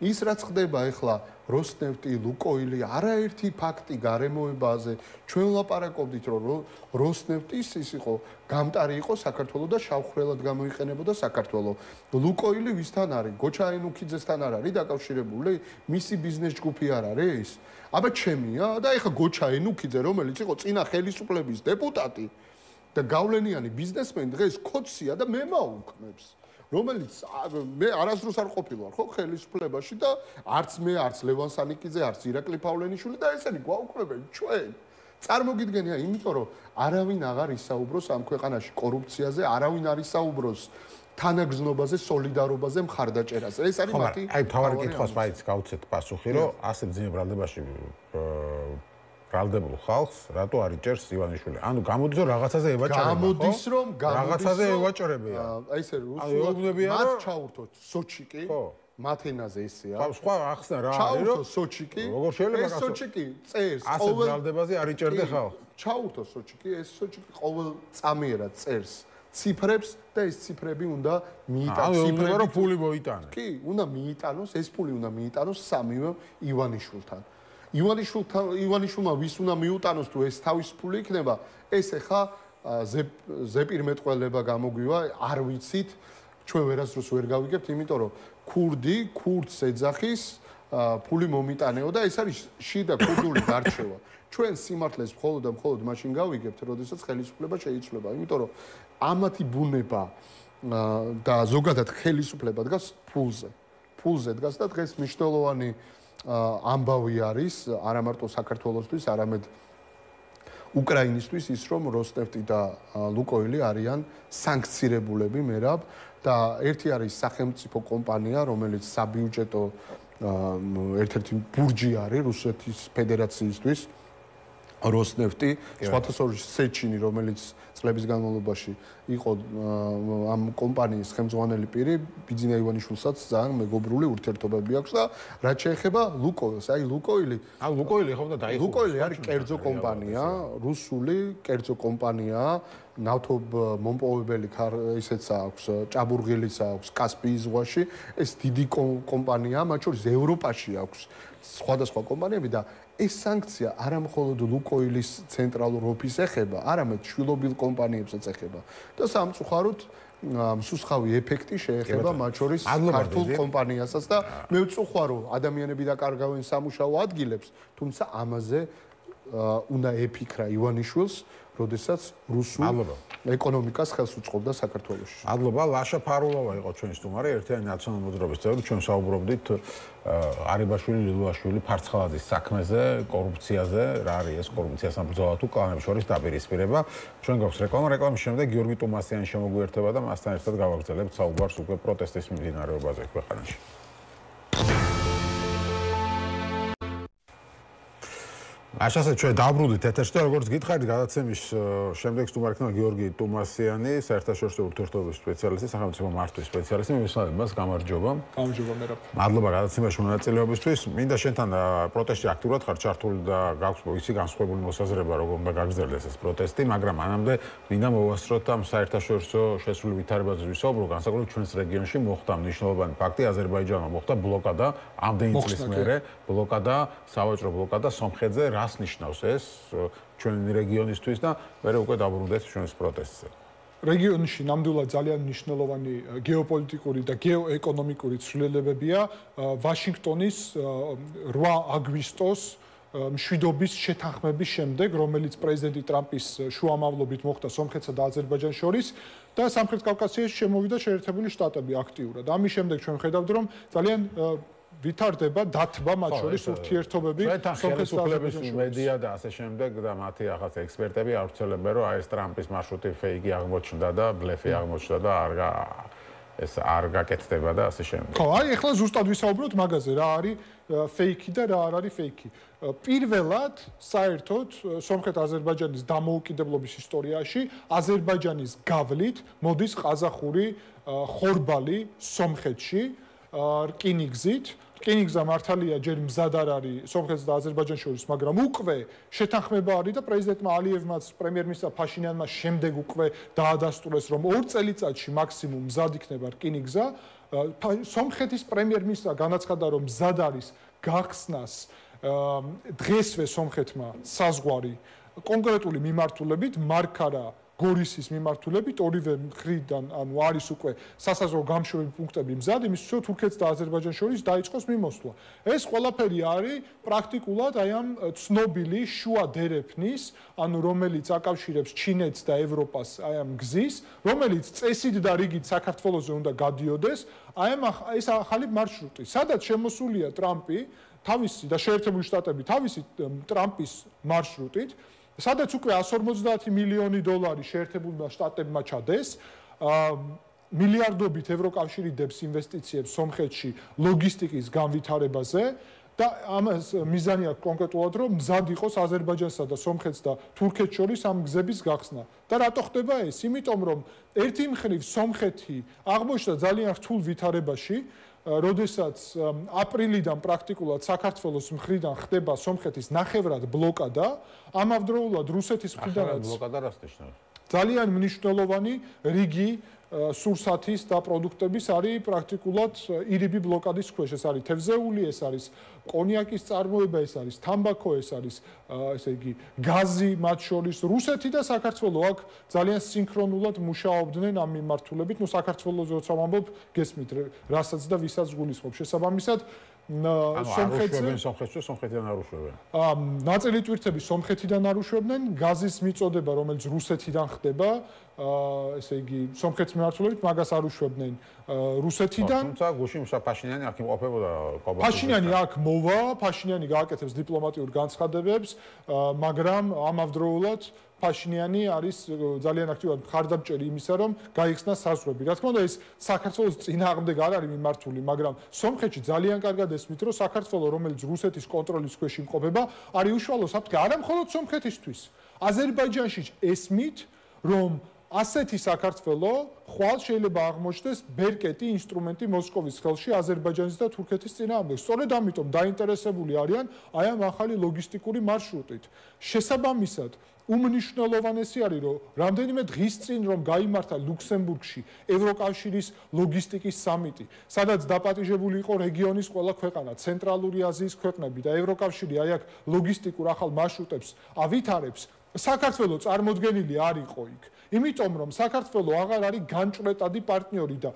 [SPEAKER 2] ის რაც ხდება ახლა როსნეფტი, ლუკოილი, არაერთი ფაქტი გარემოებაზე ჩვენ ვლაპარაკობდით რომ როსნეფტის ის იყო გამტარი იყო საქართველოს და შავხრელად გამოიყენებოდა საქართველოს. ლუკოილი ვისთან არის? გოჩაენუქიძესთან არ არის დაკავშირებული? მისი ბიზნეს ჯგუფი არ არის? აბა ჩემია და ეხა გოჩაენუქიძე რომელიც იყო წინა ხელისუფლების დეპუტატი და გავლენიანი ბიზნესმენი დღეს ქოცია და მე მაუქმებს. რომელიც მე არასდროს არ ყოფილვარ ხო ხელისუფლებაში და არც მე არც ლევან სანიკიძე არც ირაკლი პავლენიშვილი და ესენი გვაუქმებენ ჩვენ წარმოგიდგენია იმიტომ რომ არავინ აღარ ისაუბროს ამ ქვეყანაში კორუფციაზე არავინ არ ისაუბროს თანაგზნობაზე სოლიდარობაზე მხარდაჭერაზე ეს არის მათი
[SPEAKER 1] აი თავარი კითხვას მაინც გავცეთ პასუხი რომ ასე ძიმე ბრალდებაში ბრალდებულ ხალხს რატო არ იჭერს ივანიშვილი? ანუ გამოდის რომ რაღაცაზე ევაჭრება.
[SPEAKER 2] გამოდის რომ
[SPEAKER 1] რაღაცაზე ევაჭრებია.
[SPEAKER 2] აი ესე რუსულად მათ ჩაურთოთ სოჩიკი. მათ ენაზე ესეა.
[SPEAKER 1] სხვა ახსნა რა არის რომ
[SPEAKER 2] ჩაურთო სოჩიკი.
[SPEAKER 1] როგორ შეიძლება
[SPEAKER 2] ეს სოჩიკი წერს
[SPEAKER 1] ყოველ ასეთ ბრალდებაზე არ იჭერდა ხალხს.
[SPEAKER 2] ჩაურთო სოჩიკი, ეს სოჩიკი ყოველ წამიერად წერს ციფრებს და ეს ციფრები უნდა მიიტანოს.
[SPEAKER 1] ციფრები რომ ფული მოიტანე.
[SPEAKER 2] კი, უნდა მიიტანოს, ეს ფული უნდა მიიტანოს სამივე ივანიშვილთან. ივანიშვილმა ვის უნდა მიუტანოს თუ ეს თავის ფული იქნება, ეს ახლა ზეპირმეტყველება გამოგვივა, არ ვიცით, ჩვენ ვერასდროს ვერ გავიგებთ, იმიტომ რომ ქურდს ეძახის ფული მომიტანეო და ეს არის შიდა ქურდული გარჩევა. ჩვენ სიმართლეს მხოლოდ და მხოლოდ მაშინ გავიგებთ, როდესაც ხელისუფლება შეიცვლება, იმიტომ რომ ამათი ბუნება და ზოგადად ხელისუფლება დგას ფულზე. ფულზე დგას და დღეს მნიშვნელოვანი ამბავი არის არა მარტო საქართველოსთვის, არამედ უკრაინისთვის ის, რომ როსნეფტი და ლუკოილი არიან სანქცირებულები მერაბ და ერთი არის სახელმწიფო კომპანია, რომელიც საბიუჯეტო ერთ-ერთი ბურჯი არის რუსეთის ფედერაციისთვის. როსნეფტი, სხვათა შორის სეჩინი, რომელიც წლების განმავლობაში იყო ამ კომპანიის ხელმძღვანელი პირი, ბიძინა ივანიშვილსაც ძალიან მეგობრული ურთიერთობები აქვს და რაც შეეხება ლუკოილს, აი ლუკოილი
[SPEAKER 1] ხო და დაიხურა.
[SPEAKER 2] ლუკოილი არის კერძო კომპანია, რუსული კერძო კომპანია, ნავთობმომპოვებელი ისეც აქვს, ჭაბურღილიც აქვს კასპიის ზღვაში, ეს დიდი კომპანია, მათ შორის ევროპაში აქვს სხვადასხვა კომპანიები და ეს სანქცია არა მხოლოდ ლუკოილის ცენტრალურ ოფისს ეხება, არამედ შვილობილ კომპანიებსაც ეხება. და სამწუხაროდ მსუსხავი ეფექტი შეეხება მათ შორის ქართულ კომპანიასაც და მე ვწუხარო ადამიანები დაკარგავენ სამუშაო ადგილებს, თუმცა ამაზე უნდა ეფიქრა ივანიშვილს, როდესაც რუსულ ეკონომიკას ხელს უწყობდა საქართველოში.
[SPEAKER 1] მადლობა, ლაშა ფარულოვა იყო ჩვენი სტუმარი, ერთიანი ნაციონალური მოძრაობის წევრი. ჩვენ საუბრობდით არიბაშვილი, ლილუაშვილი, ფარცხალაძის საქმეზე, კორუფციაზე, რა არის ეს კორუფციასთან ბრძოლა თუ კლანებს შორის დაპირისპირება. ჩვენ გვაქვს რეკლამა, რეკლამის შემდეგ გიორგი ტუმასიანი შემოგვიერთება და მასთან ერთად გავაგრძელებთ საუბარს უკვე პროტესტის მიმდინარეობაზე ქვეყანაში. Așa ჩვენ დაბრუნდით ეთერში და როგორც გითხარით გადაცემის შემდეგ სტუმარი იქნება გიორგი ტუმასიანი, საერთაშორისო ურთიერთობების სპეციალისტი, სახელმწიფო მართვის სპეციალისტი. მივესალმებ მას, გამარჯობა.
[SPEAKER 2] გამარჯობა მერაბ.
[SPEAKER 1] მადლობა გადაცემაში მონაწილეობისთვის. მინდა შენთან პროტესტში აქტიურად ხარ ჩართული და გაქვს ისი განსხვავებული მოსაზრება, როგორ უნდა გაგრძელდეს ეს პროტესტი, მაგრამ მანამდე მინდა მოვასწროთ ამ საერთაშორისო შესული ვითარებაზე ვისაუბრო, განსაკუთრებით ჩვენს რეგიონში მოხდა მნიშვნელოვანი ფაქტი, აზერბაიჯანმა მოხდა ბლოკადა, ამდენი წლის მერე ბლოკადა, სავაჭრო ბლოკადა სომხეთზე. რას ნიშნავს ეს ჩვენი რეგიონისთვის და მე უკვე დაბრუნდეთ ჩვენს პროტესტზე.
[SPEAKER 3] რეგიონში ნამდვილად ძალიან მნიშვნელოვანი გეოპოლიტიკური და გეოეკონომიკური ცვლილებებია ვაშინგტონის 8 აგვისტოს მშვიდობის შეთანხმების შემდეგ, რომელიც პრეზიდენტი ტრამპის შუამავლობით მოხდა სომხეთსა და აზერბაიჯანს შორის და სამხრეთ კავკასიაში შემოვიდა შეერთებული შტატები აქტიურად. ამის შემდეგ ჩვენ ხედავთ, რომ ძალიან ვითარდება დათბა მათ შორის ურთიერთობები
[SPEAKER 1] სომხეთის უფლების მედია და ასე შემდეგ და მათი ახაც ექსპერტები ავრცელებენ რომ ეს ტრამპის მარშრუტი ფეიკი აღმოჩნდა და ბლეფი აღმოჩნდა და არ გაკეთდება და ასე შემდეგ.
[SPEAKER 3] ხო, აი ახლა ზუსტად ვისაუბროთ მაგაზე, რა არის ფეიკი და რა არ არის ფეიკი. პირველად საერთოდ სომხეთ-აზერბაიჯანის დამოუკიდებლობის ისტორიაში აზერბაიჯანის გავლით მოდის ყაზახური ხორბალი სომხეთში რკინიგზით. რკინიგზა მართალია ჯერ მზად არ არის სომხეთს და აზერბაიჯანს შორის, მაგრამ უკვე შეთანხმება არის და პრეზიდენტმა ალიევმაც პრემიერ-მინისტრ ფაშინიანმა შემდეგ უკვე დაადასტურეს, რომ 2 წელიწადში მაქსიმუმ მზად იქნება რკინიგზა. სომხეთის პრემიერ-მინისტრმა განაცხადა, რომ მზად არის გახსნას დღესვე სომხეთმა საზღვარი კონკრეტული მიმართულებით, მარქარა გორისის მიმართულებით, ორივე მხრიდან, ანუ არის უკვე სასაზღვრო გამშვები პუნქტები მზად, იმისთვის რომ თურქეთს და აზერბაიჯანს შორის დაიწყოს მიმოსვლა. ეს ყველაფერი არის პრაქტიკულად აი ამ ცნობილი შუა დერეფნის, ანუ რომელიც აკავშირებს ჩინეთს და ევროპას აი ამ გზის, რომელიც წესით და რიგით საქართველოზე უნდა გადიოდეს, აი ამ ეს ახალი მარშრუტი, სადაც შემოსულია ტრამპი, თავისი და შეერთებული შტატები თავისი ტრამპის მარშრუტით, სადაც უკვე 150 მილიონი დოლარი შეერთებულმა შტატებმა ჩადეს, მილიარდობით ევროკავშირი დებს ინვესტიციებს სომხეთში ლოგისტიკის განვითარებაზე და ამას მიზანი აქვს კონკრეტულად რომ მზად იყოს აზერბაიჯანსა და სომხეთს და თურქეთს შორის ამ გზების გახსნა. და რატო ხდება ეს? იმიტომ რომ ერთი მხრივ სომხეთი აღმოჩნდა ძალიან რთულ ვითარებაში, როდესაც აპრილიდან პრაქტიკულად საქართველოს მხრიდან ხდება სომხეთის ნახევრად ბლოკადა, ამავდროულად რუსეთის მხრიდანაც
[SPEAKER 1] ბლოკადა რას ნიშნავს?
[SPEAKER 3] ძალიან მნიშვნელოვანი რიგი სურსათის და პროდუქტების არის პრაქტიკულად ირიბი ბლოკადის ქვეშ. ეს არის თევზეული, ეს არის კონიაკის წარმოება, ეს არის თამბაქო, ეს არის ესე იგი გაზი მათ შორის. რუსეთი და საქართველო აქ ძალიან სინქრონულად მუშაობდნენ ამ მიმართულებით. ნუ საქართველოზე როცა ვამბობ, გესმით რასაც და ვისაც გულისხმობ. შესაბამისად
[SPEAKER 1] სომხეთიდან არ უშვებენ.
[SPEAKER 3] ნაწილი ტვირთები სომხეთიდან არ უშვებდნენ, გაზის მიწოდება, რომელიც რუსეთიდან ხდება, ესე იგი სომხეთის მიმართულებით მაგას არ უშვებდნენ რუსეთიდან.
[SPEAKER 1] თუმცა გუშინ ფაშინიანი აქ იმყოფებოდა ყოფილი.
[SPEAKER 3] ფაშინიანი აქ მოვა, ფაშინიანი გააკეთებს დიპლომატიურ განცხადებებს, მაგრამ ამავდროულად ფაშინიანი არის ძალიან აქტიურად მხარდამჭერი იმისა, რომ გაიხსნა საზღვრები. რა თქმა უნდა, ეს საქართველოს წინააღმდეგ არ არის მიმართული, მაგრამ სომხეთში ძალიან კარგად ესმით, რომ საქართველო, რომელიც რუსეთის კონტროლის ქვეშ იმყოფება, არის უშუალო საფრთხე არა მხოლოდ სომხეთისთვის. აზერბაიჯანში ესმით, რომ ასეთი საქართველო ხვალ შეიძლება აღმოჩნდეს ბერკეტი ინსტრუმენტი მოსკოვის ხელში აზერბაიჯანის და თურქეთის წინააღმდეგ. სწორედ ამიტომ დაინტერესებული არიან აი ამ ახალი ლოგისტიკური მარშრუტით. შესაბამისად, უმნიშვნელოვანესი არის, რომ რამდენიმე დღის წინ რომ გაიმართა ლუქსემბურგში ევროკავშირის ლოგისტიკის სამიტი, სადაც დაპატიჟებული იყო რეგიონის ყველა ქვეყანა, ცენტრალური აზიის ქვეყნები და ევროკავშირი აი აქ ლოგისტიკურ ახალ მარშრუტებს ავითარებს, საქართველოს წარმოდგენილი არ იყო იქ. იმიტომ რომ საქართველოს აღარ არის განჭვრეტადი პარტნიორი და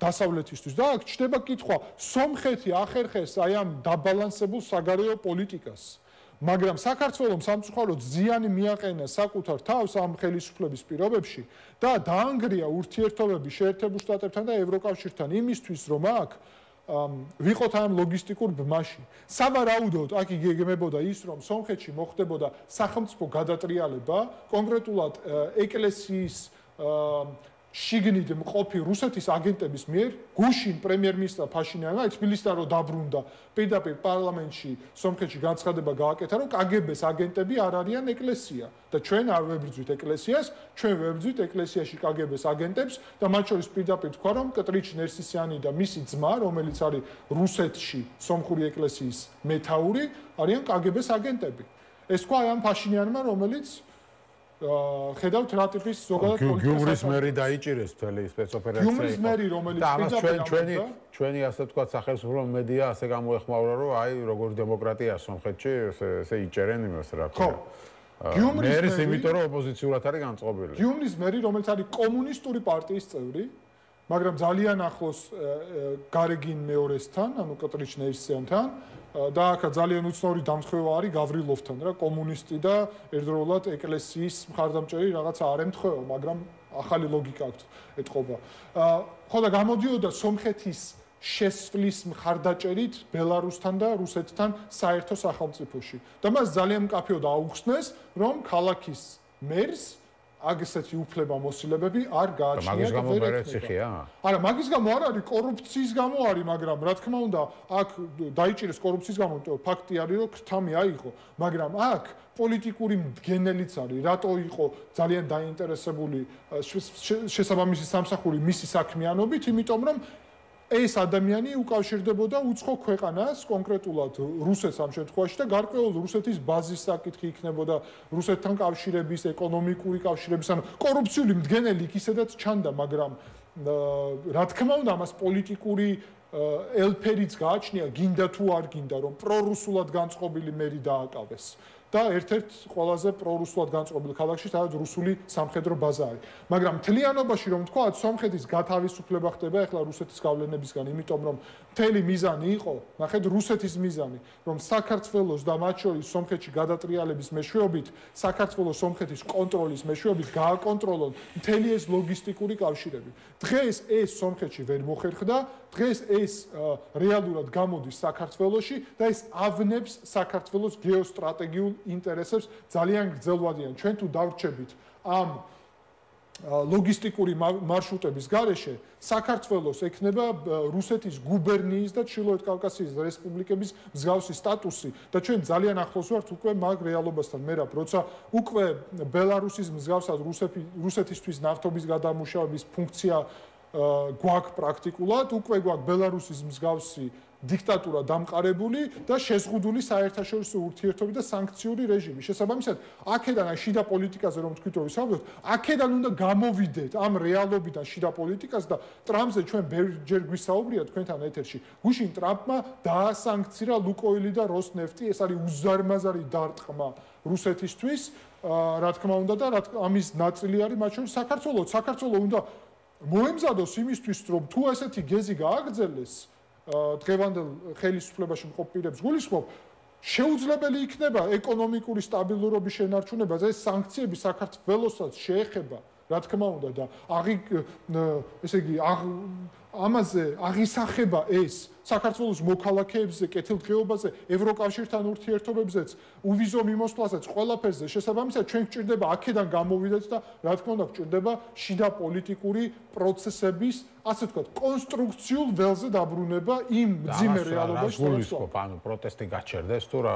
[SPEAKER 3] დასავლეთისთვის და აქ ჩდება კითხვა, სომხეთი ახერხეს აი ამ დაბალანსებულ საგარეო პოლიტიკას. მაგრამ საქართველოს სამწუხაროდ ზიანი მიაყენა საკუთარ თავს ამ ხელისუფლების პირობებში და დაანგრია ურთიერთობები შეერთებულ შტატებთან და ევროკავშირთან იმისთვის, რომ აქ ვიყოთ ამ ლოგისტიკურ ბმაში. სავარაუდოდ აქ იგეგმებოდა ის, რომ სომხეთში მოხდებოდა სახელმწიფო გადატრიალება, კონკრეტულად ეკლესიის შიგნით მყოფი რუსეთის აგენტების მიერ, გუშინ პრემიერ-მინისტრ ფაშინიანმა თბილისიდან რომ დაბრუნდა, პირდაპირ პარლამენტში სომხეთში განცხადება გააკეთა, რომ კგბ-ს აგენტები არ არიან ეკლესია და ჩვენ არ ვებრძვით ეკლესიას, ჩვენ ვებრძვით ეკლესიაში კგბ-ს აგენტებს და მათ შორის პირდაპირ თქვა, რომ კტრიჩ ნერსისიანი და მისი ძმა, რომელიც არის რუსეთში სომხური ეკლესიის მეთაური, არიან კგბ-ს აგენტები. ეს თქვა ამ ფაშინიანმა, რომელიც ხედავთ რა ტიპის ზოგადად
[SPEAKER 1] გიუმრის მერი დაიჭირეს მთელი სპეცოპერაცია.
[SPEAKER 3] გიუმრის მერი, რომელიც
[SPEAKER 1] ჩვენი ასე ვთქვათ სახელმწიფო მედია ასე გამოეხმაურა, რომ აი როგორი დემოკრატია სომხეთში, ესე იჭერენ იმას რა ქვია. მერის იმიტომ რომ ოპოზიციურად არის განწყობილი.
[SPEAKER 3] გიუმრის მერი, რომელიც არის კომუნისტური პარტიის წევრი, მაგრამ ძალიან ახლოს გარეგინ მეორესთან, ანუ კტრიჩ ნერსიანთან და აქ ძალიან უცნაური დამხევა არის გავრილოვთან რა, კომუნისტი და ერთდროულად ეკლესიის მხარდამჭერი რაღაცა არ ემთხვევა, მაგრამ ახალი ლოგიკა აქვს ეთყობა. ხო და გამოდიოდა სომხეთის შესვლის მხარდაჭერით ბელარუსთან და რუსეთთან საერთო სახელმწიფოში. და მას ძალიან მკაფიოდ აუხსნეს, რომ ქალაქის მერს აგესეთი უფლებამოსილებები არ გააჩნია.
[SPEAKER 1] მაგის გამო ვერეციხია?
[SPEAKER 3] არა, მაგის გამო არ არის, კორუფციის გამო არის, მაგრამ რა თქმა უნდა, აქ დაიჭირეს კორუფციის გამო, ფაქტი არის, რომ ქრთამი აიღო, მაგრამ აქ პოლიტიკური მდგენელიც არის, რატო იყო ძალიან დაინტერესებული შესაბამისი სამსახური მისი საქმიანობით, იმიტომ რომ ეს ადამიანი უკავშირდებოდა უცხო ქვეყანას, კონკრეტულად რუსეთს ამ შემთხვევაში და გარკვეულ რუსეთის ბაზის საკითხი იქნებოდა რუსეთთან კავშირების, ეკონომიკური კავშირების, ანუ კორუფციული მდგენელი იქ ისედაც ჩანდა, მაგრამ რა თქმა უნდა, ამას პოლიტიკური ელფერიც გააჩნია, გინდა თუ არ გინდა, რომ პრორუსულად განწყობილი მერი დააკავეს. და ერთ-ერთ ყველაზე პრორუსულად განწყობილ ქალაქში სადაც რუსული სამხედრო ბაზა არის. მაგრამ მთლიანობაში რომ თქვა, სომხეთის გათავისუფლება ხდება ახლა რუსეთის გავლენებისგან, იმიტომ რომ მთელი მიზანი იყო, ნახეთ, რუსეთის მიზანი, რომ საქართველოს და მათ შორის სომხეთში გადატრიალების მეშვეობით, საქართველოს სომხეთის კონტროლის მეშვეობით გააკონტროლონ მთელი ეს ლოგისტიკური კავშირები. დღეს ეს სომხეთში ვერ მოხერხდა, დღეს ეს რეალურად გამოდის საქართველოში და ეს ავნებს საქართველოს გეოსტრატეგიულ ინტერესებს ძალიან გრძელვადიან. ჩვენ თუ დავრჩებით ამ ლოგისტიკური მარშრუტების გარეშე საქართველოს ექნება რუსეთის გუბერნიის და ჩრდილოეთ კავკასიის რესპუბლიკების მსგავსი სტატუსი და ჩვენ ძალიან ახლოს ვართ უკვე მაგ რეალობასთან მერაბ, როცა უკვე ბელარუსის მსგავსად რუსეთისთვის ნავთობის გადამუშავების ფუნქცია გვაქვს პრაქტიკულად, უკვე გვაქვს ბელარუსის მსგავსი დიქტატურა დამყარებული და შეზღუდული საერთაშორისო ურთიერთობები და სანქციური რეჟიმი. შესაბამისად, აქედან აი შიდა პოლიტიკაზე რომ თქვით რომ ვისაუბროთ, აქედან უნდა გამოვიდეთ ამ რეალობიდან შიდა პოლიტიკას და ტრამპზე ჩვენ ბევრჯერ გვისაუბრია თქვენთან ეთერში. გუშინ ტრამპმა დაასანქცირა ლუკოილი და როსნეფტი, ეს არის უზარმაზარი დარტყმა რუსეთისთვის, რა თქმა უნდა და ამის ნაწილი არის მათ შორის საქართველოს. საქართველოს უნდა მოემზადოს იმისთვის, რომ თუ ესეთი გეზი გააგრძელეს დღევანდელ ხელისუფლებაში მყოფ პირებს გულისხმობ, შეუძლებელი იქნება ეკონომიკური სტაბილურობის შენარჩუნება, ეს სანქციები საქართველოსაც შეეხება, რა თქმა უნდა და ესე იგი ამაზე აღისახება ეს საქართველოს მოქალაქეებზე, კეთილდღეობაზე, ევროკავშირთან ურთიერთობებზეც, უვიზო მიმოსვლაზეც, ყველაფერზე შესაბამისად ჩვენ გვჭირდება აქედან გამოვიდეთ და რა თქმა უნდა გვჭირდება შიდა პოლიტიკური პროცესების, ასე ვთქვათ, კონსტრუქციულ ველზე დაბრუნება იმ მძიმე რეალობაში.
[SPEAKER 1] გულისხმობ, ანუ პროტესტი გაჩერდეს თუ რა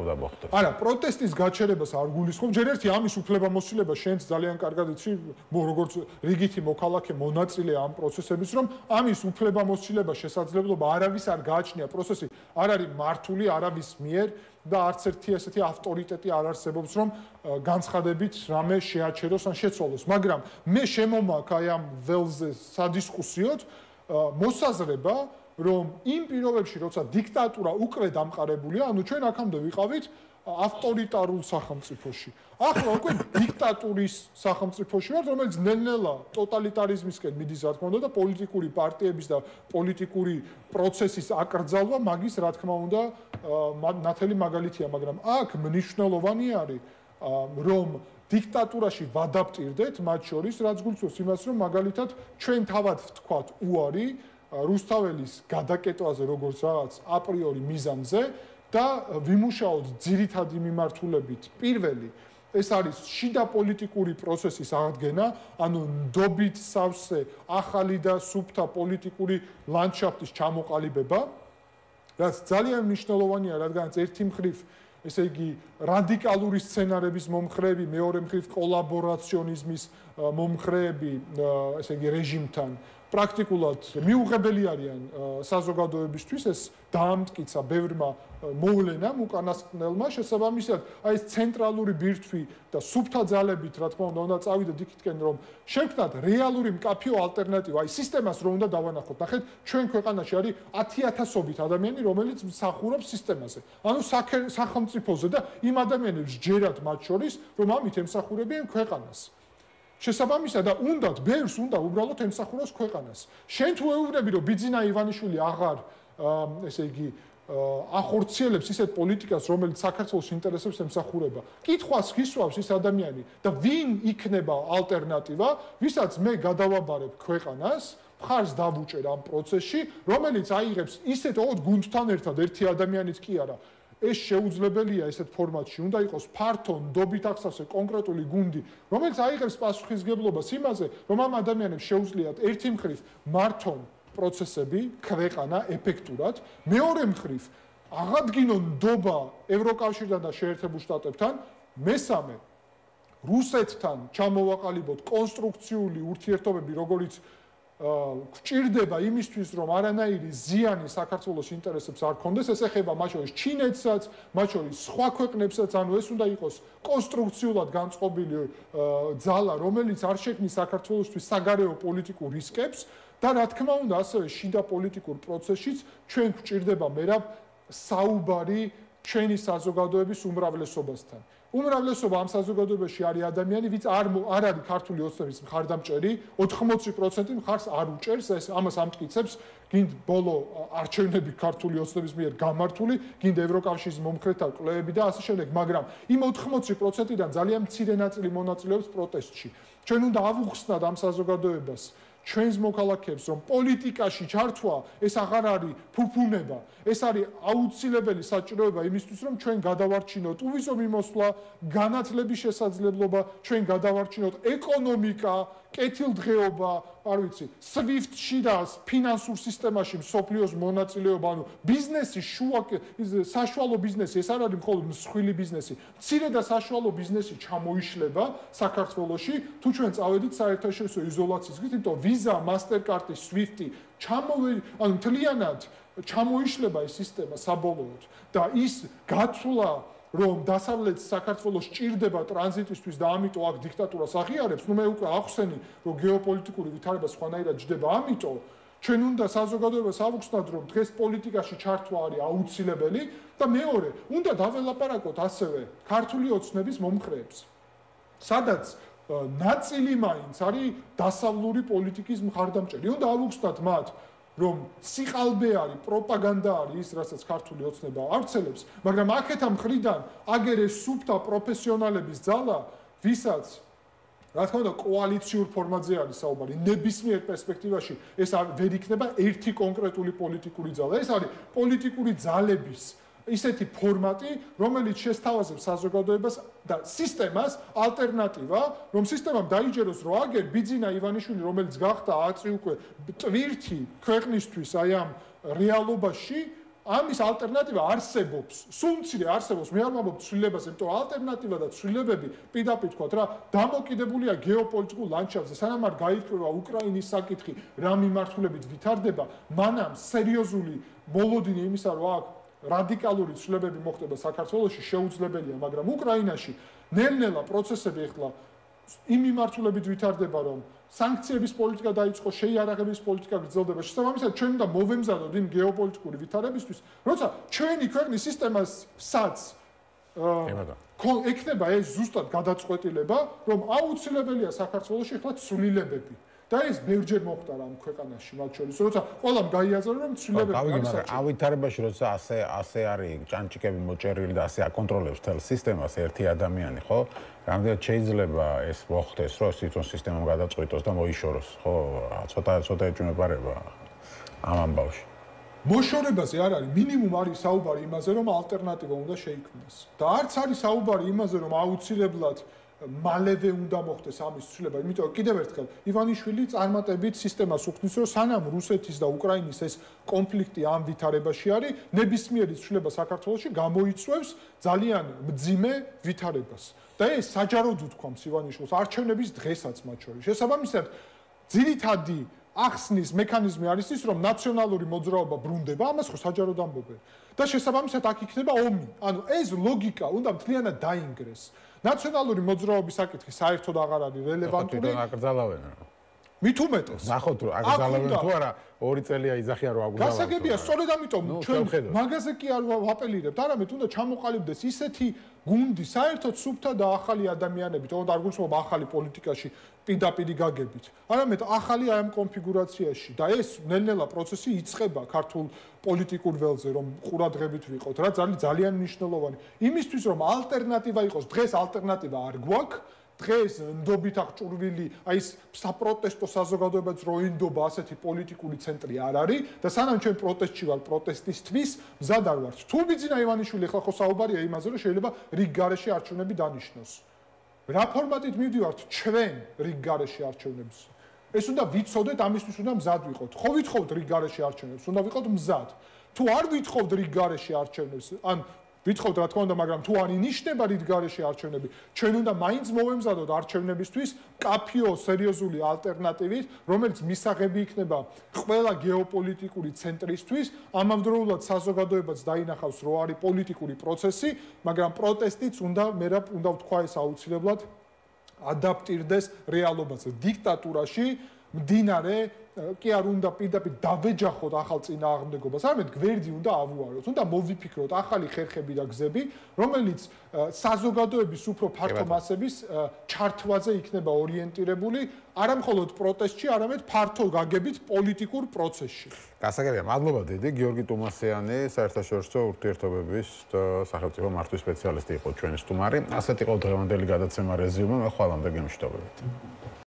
[SPEAKER 1] უნდა მოხდეს?
[SPEAKER 3] არა, პროტესტის გაჩერებას არ გულისხმობ. ჯერ ერთი ამის უფლებამოსილება შენც ძალიან კარგად იცი, როგორც რიგითი მოქალაქე მონაწილე ამ პროცესების, რომ ამის უფლებამოსილება შესაძლებლობა არავის არ გააჩნია, პროცესი არ არის მართული არავის მიერ და არც ერთი ესეთი ავტორიტეტი არ არსებობს, რომ განცხადებით რამე შეაჩეროს ან შეცვალოს. მაგრამ მე შემომაქვს აი ამ ველზე სადისკუსიოდ მოსაზრება, რომ იმ პირობებში, როცა დიქტატურა უკვე დამყარებულია, ანუ ჩვენ აქამდე ვიყავით ავტორიტარულ სახელმწიფოში. ახლა უკვე დიქტატურის სახელმწიფოში ვართ, რომელიც ნელ-ნელა ტოტალიტარიზმისკენ მიდის, რა თქმა უნდა, და პოლიტიკური პარტიების და პოლიტიკური პროცესის აკრძალვა მაგის, რა თქმა უნდა, ნათელი მაგალითია, მაგრამ აქ მნიშვნელოვანი არის, რომ დიქტატურაში ვადაპტირდეთ, მათ შორის, რაც გულისხმობს იმას, რომ მაგალითად ჩვენ თავად ვთქვათ უარი რუსთაველის გადაკეტვაზე, როგორც რაღაც აპრიორი მიზანზე და ვიმუშაოთ ძირითადი მიმართულებით. პირველი ეს არის შიდა პოლიტიკური პროცესის აღდგენა, ანუ ნდობით სავსე ახალი და სუფთა პოლიტიკური ლანდშაფტის ჩამოყალიბება, რაც ძალიან მნიშვნელოვანია, რადგანაც ერთი მხრივ, ესე იგი, რადიკალური სცენარების მომხრეები, მეორე მხრივ კოლაბორაციონიზმის მომხრეები, ესე იგი, რეჟიმთან პრაქტიკულად მიუღებელი არიან საზოგადოებისთვის, ეს დაამტკიცა ბევრმა მოვლენამ უკანასკნელმა, შესაბამისად, აი ეს ცენტრალური ბირთვი და სუფთა ძალებით, რა თქმა უნდა, უნდა წავიდეთ იქითკენ, რომ შევქმნათ რეალური მკაფიო ალტერნატივა, აი სისტემას რომ უნდა დავანახოთ. ნახეთ, ჩვენ ქვეყანაში არის 10,000-ობით ადამიანი, რომელიც მსახურობს სისტემაზე. ანუ სახელმწიფოზე და იმ ადამიანებს ჯერათ მათ შორის, რომ ამით ემსახურებიან ქვეყანას. შესაბამისად და უნდათ ბევრს უნდა უბრალოდ ემსახუროს ქვეყანას. შენ თუ ეუბნები რომ ბიძინა ივანიშვილი აღარ ესე იგი ახორციელებს ისეთ პოლიტიკას, რომელიც საქართველოს ინტერესებს ემსახურება. კითხვას გისვავს ის ადამიანი და ვინ იქნება ალტერნატივა, ვისაც მე გადავაბარებ ქვეყანას, მხარს დავუჭერ ამ პროცესში, რომელიც აიღებს ისეთ ოღონდ გუნდთან ერთად ერთი ადამიანიც კი არა. ეს შეუძლებელია ესეთ ფორმატში, უნდა იყოს ფართო, ნდობით აღსავსე კონკრეტული გუნდი, რომელიც აიღებს პასუხისმგებლობას იმაზე, რომ ამ ადამიანებს შეუძლიათ ერთი მხრივ მართონ პროცესები, ქვეყანა ეფექტურად, მეორე მხრივ აღადგინონ ნდობა ევროკავშირთან და შეერთებულ შტატებთან, მესამე რუსეთთან ჩამოვაყალიბოთ კონსტრუქციული ურთიერთობები, როგორც გვჭირდება იმისთვის, რომ არანაირი ზიანი საქართველოს ინტერესებს არ ქონდეს, ეს ეხება მათ შორის ჩინეთსაც, მათ შორის სხვა ქვეყნებსაც, ანუ ეს უნდა იყოს კონსტრუქციულად განწყობილი ძალა, რომელიც არ შექმნის საქართველოსთვის საგარეო პოლიტიკურ რისკებს და რა თქმა უნდა, ასევე შიდა პოლიტიკურ პროცესშიც ჩვენ გვჭირდება მერაბ საუბარი ჩვენი საზოგადოების უმრავლესობასთან. უმრავლესობა ამ საზოგადოებაში არის ადამიანი, ვინც არ არის ქართული ოცნების მხარდამჭერი, 80% მხარს არ უჭერს, ეს ამას ამტკიცებს გინდ ბოლო არჩევნები ქართული ოცნების მიერ გამართული, გინდ ევროკავშირის მომხრეთა კვლევები და ასე შემდეგ, მაგრამ იმ 80%-დან ძალიან მცირე ნაწილი მონაწილეობს პროტესტში. ჩვენ უნდა ავუხსნათ ამ საზოგადოებას ჩვენს მოქალაქეებს, რომ პოლიტიკაში ჩართვა ეს აღარ არის ფუფუნება, ეს არის აუცილებელი საჭიროება იმისთვის, რომ ჩვენ გადავარჩინოთ უვიზო მიმოსვლა, განათლების შესაძლებლობა, ჩვენ გადავარჩინოთ ეკონომიკა, კეთილდღეობა, არ ვიცი, SWIFT-ში და ფინანსურ სისტემაში მსოფლიოს მონაწილეობა, ანუ ბიზნესი, საშუალო ბიზნესი, ეს არ არის მხოლოდ მსხვილი ბიზნესი, მცირე და საშუალო ბიზნესი ჩამოიშლება საქართველოში, თუ ჩვენ წავედით საერთაშორისო იზოლაციის გზით, იმიტომ ვიზა, მასტერკარტი, SWIFT-ი ანუ მთლიანად ჩამოიშლება ეს სისტემა საბოლოოდ და ის გაცვლა რომ დასავლეთ საქართველოს ჭირდება ტრანზიტისთვის და ამიტომ აქ დიქტატურას აღიარებს, მე უკვე ახსენი, რომ გეოპოლიტიკური ვითარება სხვანაირად ჯდება, ამიტომ ჩვენ უნდა საზოგადოებას ავუხსნათ, რომ დღეს პოლიტიკაში ჩართვა არის აუცილებელი და მეორე, უნდა დაველაპარაკოთ ასევე ქართული ოცნების მომხრეებს, სადაც ნაწილი მაინც არის დასავლური პოლიტიკის მხარდამჭერი. უნდა ავუხსნათ მათ, რომ სიყალბე არის, პროპაგანდა არის ის, რასაც ქართული ოცნება ავრცელებს, მაგრამ აქეთა მხრიდან აგერ ეს სუფთა პროფესიონალების ძალა, ვისაც რა თქმა უნდა კოალიციურ ფორმატზე არის საუბარი, ნებისმიერ პერსპექტივაში ეს ვერ იქნება ერთი კონკრეტული პოლიტიკური ძალა, ეს არის პოლიტიკური ძალების ისეთი ფორმატი, რომელიც შესთავაზებს საზოგადოებას და სისტემას ალტერნატივა, რომ სისტემამ დაიჯეროს, რომ აგერ ბიძინა ივანიშვილი, რომელიც გახდა აწი უკვე ტვირთი ქვეყნისთვის აი ამ რეალობაში, ამის ალტერნატივა არსებობს. სულ მცირე არსებობს, მე არ ვამბობ ცვლილებაზე, იმიტომ ალტერნატივა და ცვლილებები პირდაპირ თქვათ რა, დამოკიდებულია გეოპოლიტიკურ ლანდშაფტზე, სანამ არ გაიწვევა უკრაინის საკითხი, რა მიმართულებით ვითარდება, მანამ სერიოზული მოლოდინი იმისა, რომ აქ რადიკალური ცვლილებები მოხდება საქართველოში შეუძლებელია, მაგრამ უკრაინაში ნელ-ნელა პროცესები ახლა იმ მიმართულებით ვითარდება, რომ სანქციების პოლიტიკა დაიწყო, შეიარაღების პოლიტიკა გრძელდება. შესაბამისად, ჩვენ უნდა მოვემზადოთ იმ გეოპოლიტიკური ვითარებისთვის, როცა ჩვენი ქვეყნის სისტემასაც ექნება ეს ზუსტად გადაწყვეტილება, რომ აუცილებელია საქართველოში ახლა ცვლილებები. და ეს ბევრჯერ მოხდა რა ამ ქვეყანაში, მათ შორის, როცა ყველამ გაიაზრა, რომ ცვლილებები არის საჭირო. ავითარებაში,
[SPEAKER 1] როცა ასე არის ჭანჭიკები მოჭერილი და ასე აკონტროლებს თელ სისტემას ერთი ადამიანი, ხო? რამდენად შეიძლება ეს მოხდეს, რომ თვითონ სისტემამ გადაწყვიტოს და მოიშოროს, ხო? ცოტა ეჭვმეპარება ამ ამბავში.
[SPEAKER 3] მოშორებაზე არ არის, მინიმუმ არის საუბარი იმაზე, რომ ალტერნატივა უნდა შეიქმნას. და არც არის საუბარი იმაზე, რომ აუცილებლად მალევე უნდა მოხდეს ამის ცვლილება, იმიტომ კიდევ ერთხელ ივანიშვილი წარმატებით სისტემას უხდის, რომ სანამ რუსეთის და უკრაინის ეს კონფლიქტი ამ ვითარებაში არის, ნებისმიერი ცვლილება საქართველოში გამოიწვევს ძალიან მძიმე ვითარებას. და ეს საჯაროდ უთქვამს ივანიშვილს არჩევნების დღესაც მათ შორის. შესაბამისად, ძირითადი ახსნის მექანიზმი არის ის, რომ ნაციონალური მოძრაობა ბრუნდება, ამას ხო საჯაროდ ამბობენ. და შესაბამისად აქ იქნება ომი. ანუ ეს ლოგიკა უნდა მთლიანად დაინგრეს. ნაციონალური მოძრაობის საკითხი საერთოდ აღარ არის რელევანტური.
[SPEAKER 1] თვითონ აკრძალავენ.
[SPEAKER 3] მით უმეტეს.
[SPEAKER 1] ნახოთ რომ აკრძალავენ თუ არა, 2 წელია იძახიან რომ აკრძალავენ.
[SPEAKER 3] გასაგებია, სწორედ ამიტომ ჩვენ მაგაზე კი არ ვაპელირებთ, არამედ უნდა ჩამოყალიბდეს ისეთი გუნდი, საერთოდ სუფთა და ახალი ადამიანები, თუნდაც არ გულისხმობ ახალი პოლიტიკაში პირდაპირ გაგებით. არამედ ახალი აი ამ კონფიგურაციაში და ეს ნელ-ნელა პროცესი იწყება ქართულ პოლიტიკურ ველზე, რომ ყურადღებით ვიყოთ, რა ძალიან მნიშვნელოვანი. იმისთვის რომ ალტერნატივა იყოს, დღეს ალტერნატივა არ გვაქვს. დღეს ნდობით აღჭურვილი, აი ეს საპროტესტო საზოგადოებაც რო ინდობა ასეთი პოლიტიკური ცენტრი არ არის და სანამ ჩვენ პროტესტში ვარ პროტესტისთვის მზად არ ვართ. თუ ბიძინა ივანიშვილი ახლა ხო საუბარია იმაზე, რომ შეიძლება რიგ გარეშე არჩევნები დანიშნოს. რა ფორმატით მივდივართ ჩვენ რიგ გარეშე არჩევნებს? ეს უნდა ვიცოდეთ, ამისთვის უნდა მზად ვიყოთ. ხო ვითხოვთ რიგ გარეშე არჩევნებს, უნდა ვიყოთ მზად. თუ არ ვითხოვთ რიგ გარეშე არჩევნებს, ან ვითხოვთ რა თქმა უნდა, მაგრამ თუ არ ინიშნება რიგ გარეშე არჩევნები, ჩვენ უნდა მაინც მოვემზადოთ არჩევნებისთვის კაფიო სერიოზული ალტერნატივით, რომელიც მისაღები იქნება ყველა გეოპოლიტიკური ცენტრისთვის, ამავდროულად საზოგადოებაც დაინახავს, რომ არის პოლიტიკური პროცესი, მაგრამ პროტესტიც უნდა ვთქვა ეს აუცილებლად ადაპტირდეს რეალობაზე. დიქტატურაში მდინარე კი არ უნდა პირდაპირ დავეჯახოთ ახალ წინააღმდეგობას, არამედ გვერდი უნდა ავუაროთ, უნდა მოვიფიქროთ ახალი ხერხები და გზები, რომელიც საზოგადოების უფრო ფართო მასების ჩართვაზე იქნება ორიენტირებული, არა მხოლოდ პროტესტში, არამედ ფართო გაგებით პოლიტიკურ პროცესში.
[SPEAKER 1] გასაგებია, მადლობა დიდი, გიორგი ტუმასიანი, საერთაშორისო ურთიერთობების და სახელმწიფო მართვის სპეციალისტი იყო ჩვენი სტუმარი. ასეთ იყო დღევანდელი გადაცემა რეზიუმე, მე ხვალამდე გემშვიდობებით.